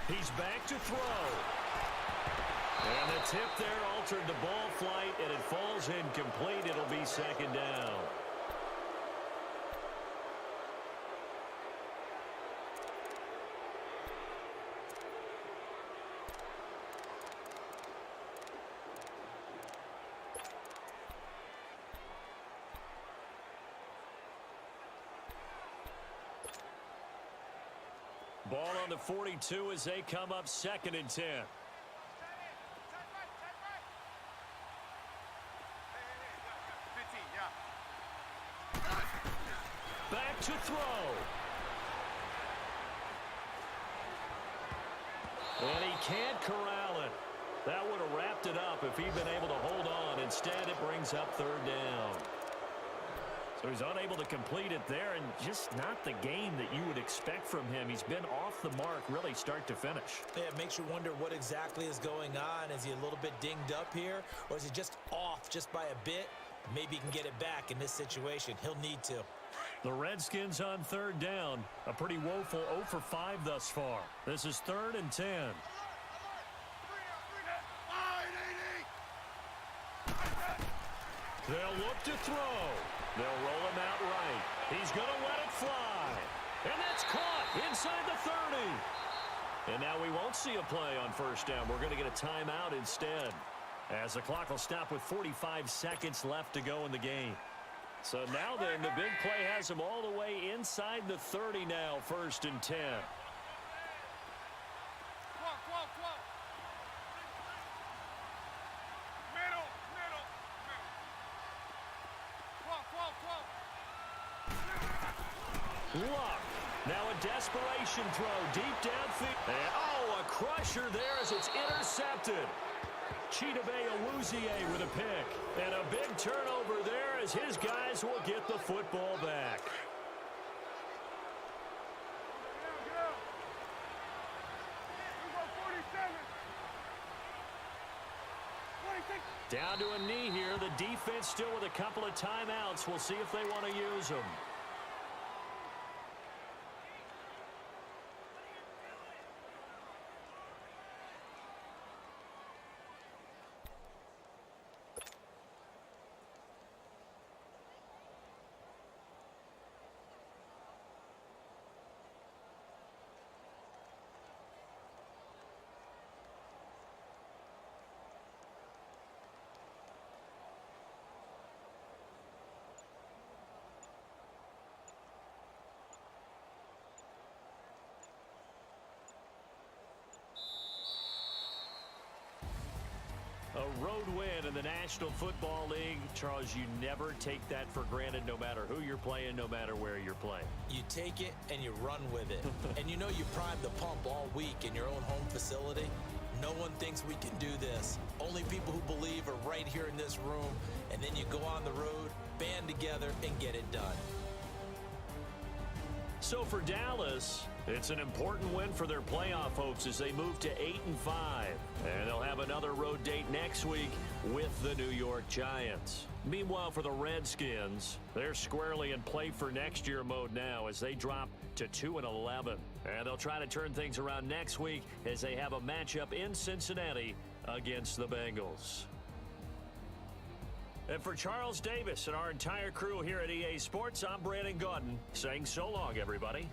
He's back to throw. And the tip there altered the ball flight, and it falls incomplete. It'll be 2nd down. Ball on the 42 as they come up 2nd and 10. Back to throw. And he can't corral it. That would have wrapped it up if he'd been able to hold on. Instead, it brings up 3rd down. So he's unable to complete it there, and just not the game that you would expect from him. He's been off the mark really start to finish. Yeah, it makes you wonder what exactly is going on. Is he a little bit dinged up here, or is he just off just by a bit? Maybe he can get it back in this situation. He'll need to. The Redskins on 3rd down. A pretty woeful 0 for 5 thus far. This is 3rd and 10. They'll look to throw. They'll roll him out right. He's going to let it fly. And that's caught inside the 30. And now we won't see a play on 1st down. We're going to get a timeout instead, as the clock will stop with 45 seconds left to go in the game. So now then, the big play has him all the way inside the 30 now, 1st and 10. Luck. Now a desperation throw deep downfield. And, oh, a crusher there as it's intercepted. Chidobe Awuzie with a pick. And a big turnover there as his guys will get the football back. Down to a knee here. The defense still with a couple of timeouts. We'll see if they want to use them. A road win in the National Football League. Charles, you never take that for granted, no matter who you're playing, no matter where you're playing. You take it and you run with it. And you know you primed the pump all week in your own home facility. No one thinks we can do this. Only people who believe are right here in this room. And then you go on the road, band together, and get it done. So for Dallas, it's an important win for their playoff hopes as they move to 8-5. And they'll have another road date next week with the New York Giants. Meanwhile, for the Redskins, they're squarely in play for next year mode now as they drop to 2-11. And they'll try to turn things around next week as they have a matchup in Cincinnati against the Bengals. And for Charles Davis and our entire crew here at EA Sports, I'm Brandon Gaudin saying so long, everybody.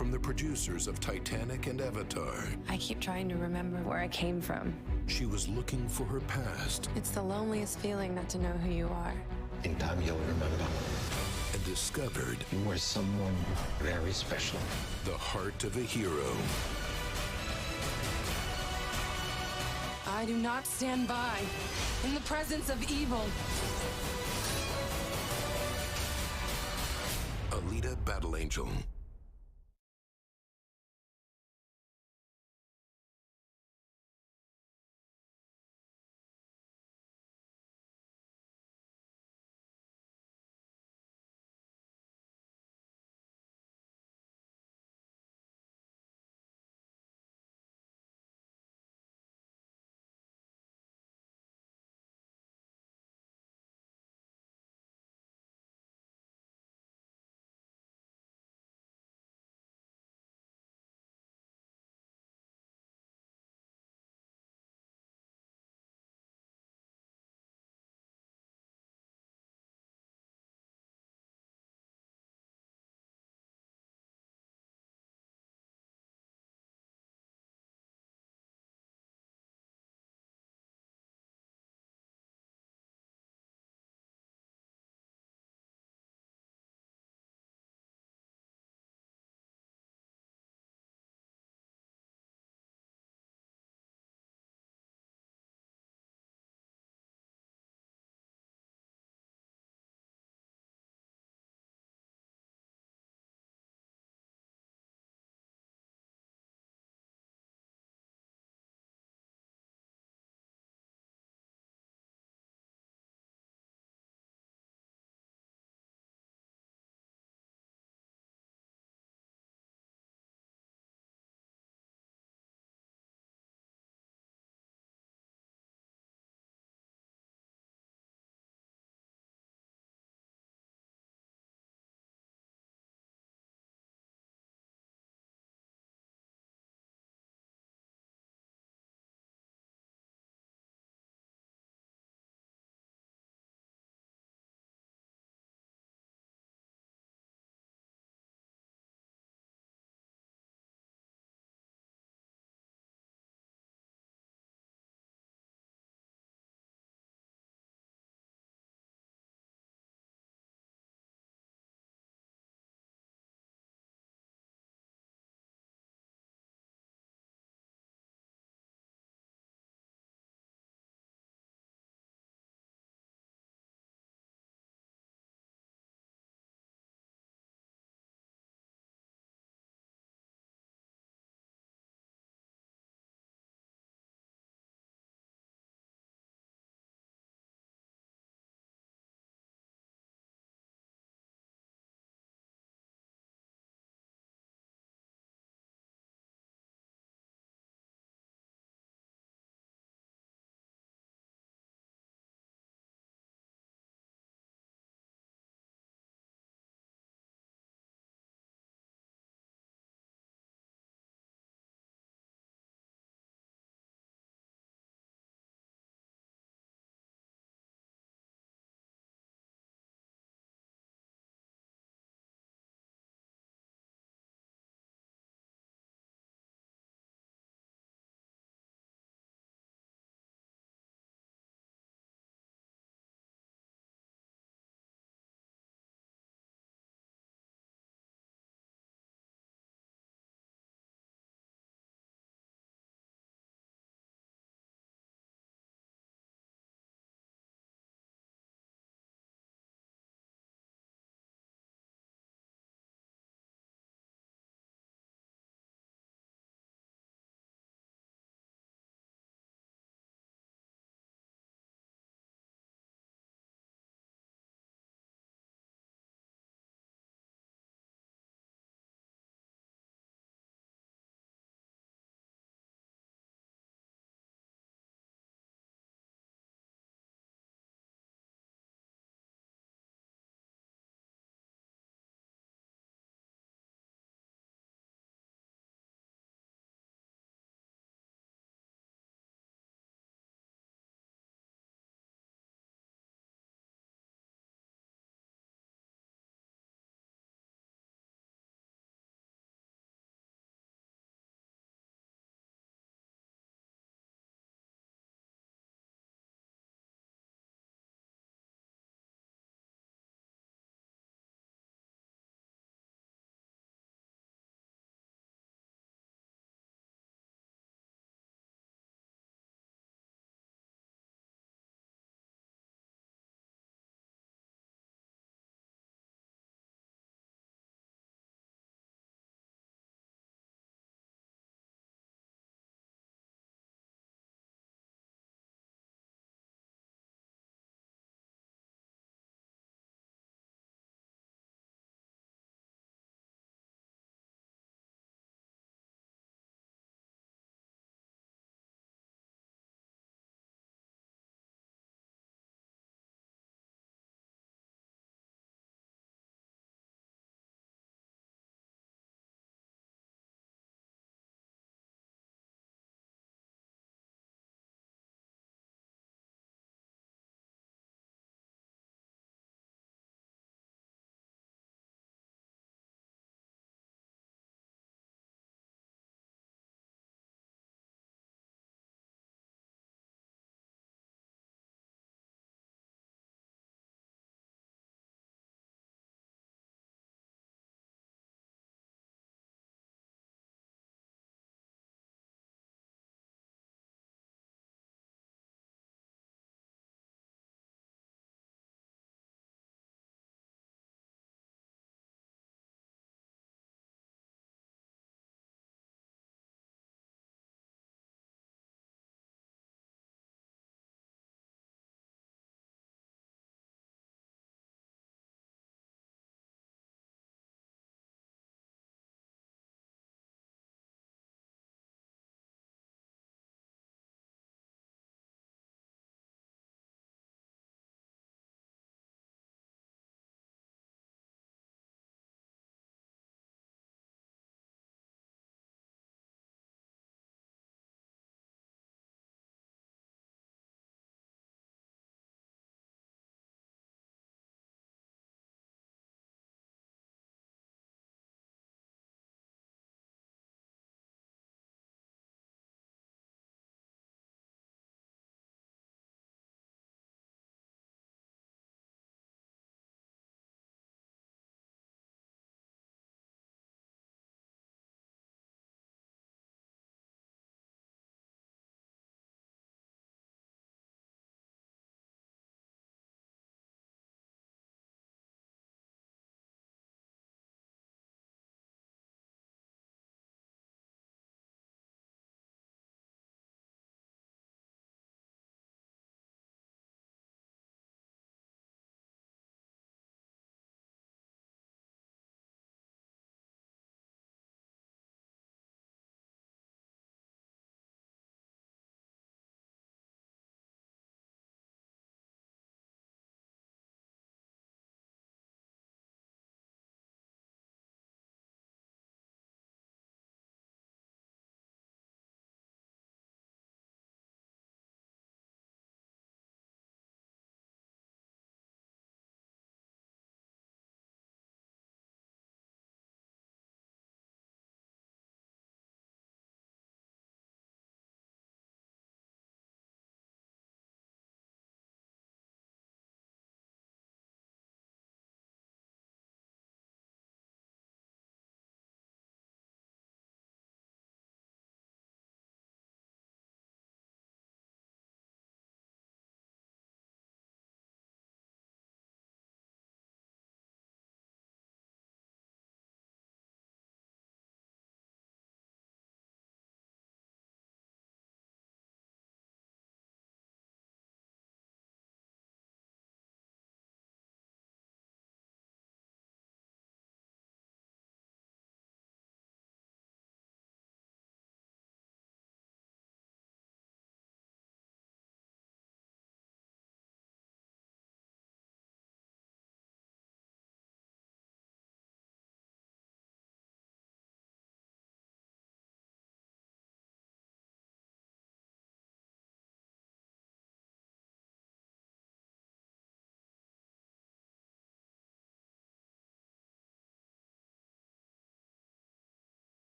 from the producers of Titanic and Avatar. I keep trying to remember where I came from. She was looking for her past. It's the loneliest feeling not to know who you are. In time, you'll remember. And discovered you were someone very special. The heart of a hero. I do not stand by in the presence of evil. Alita Battle Angel.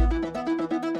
Bye.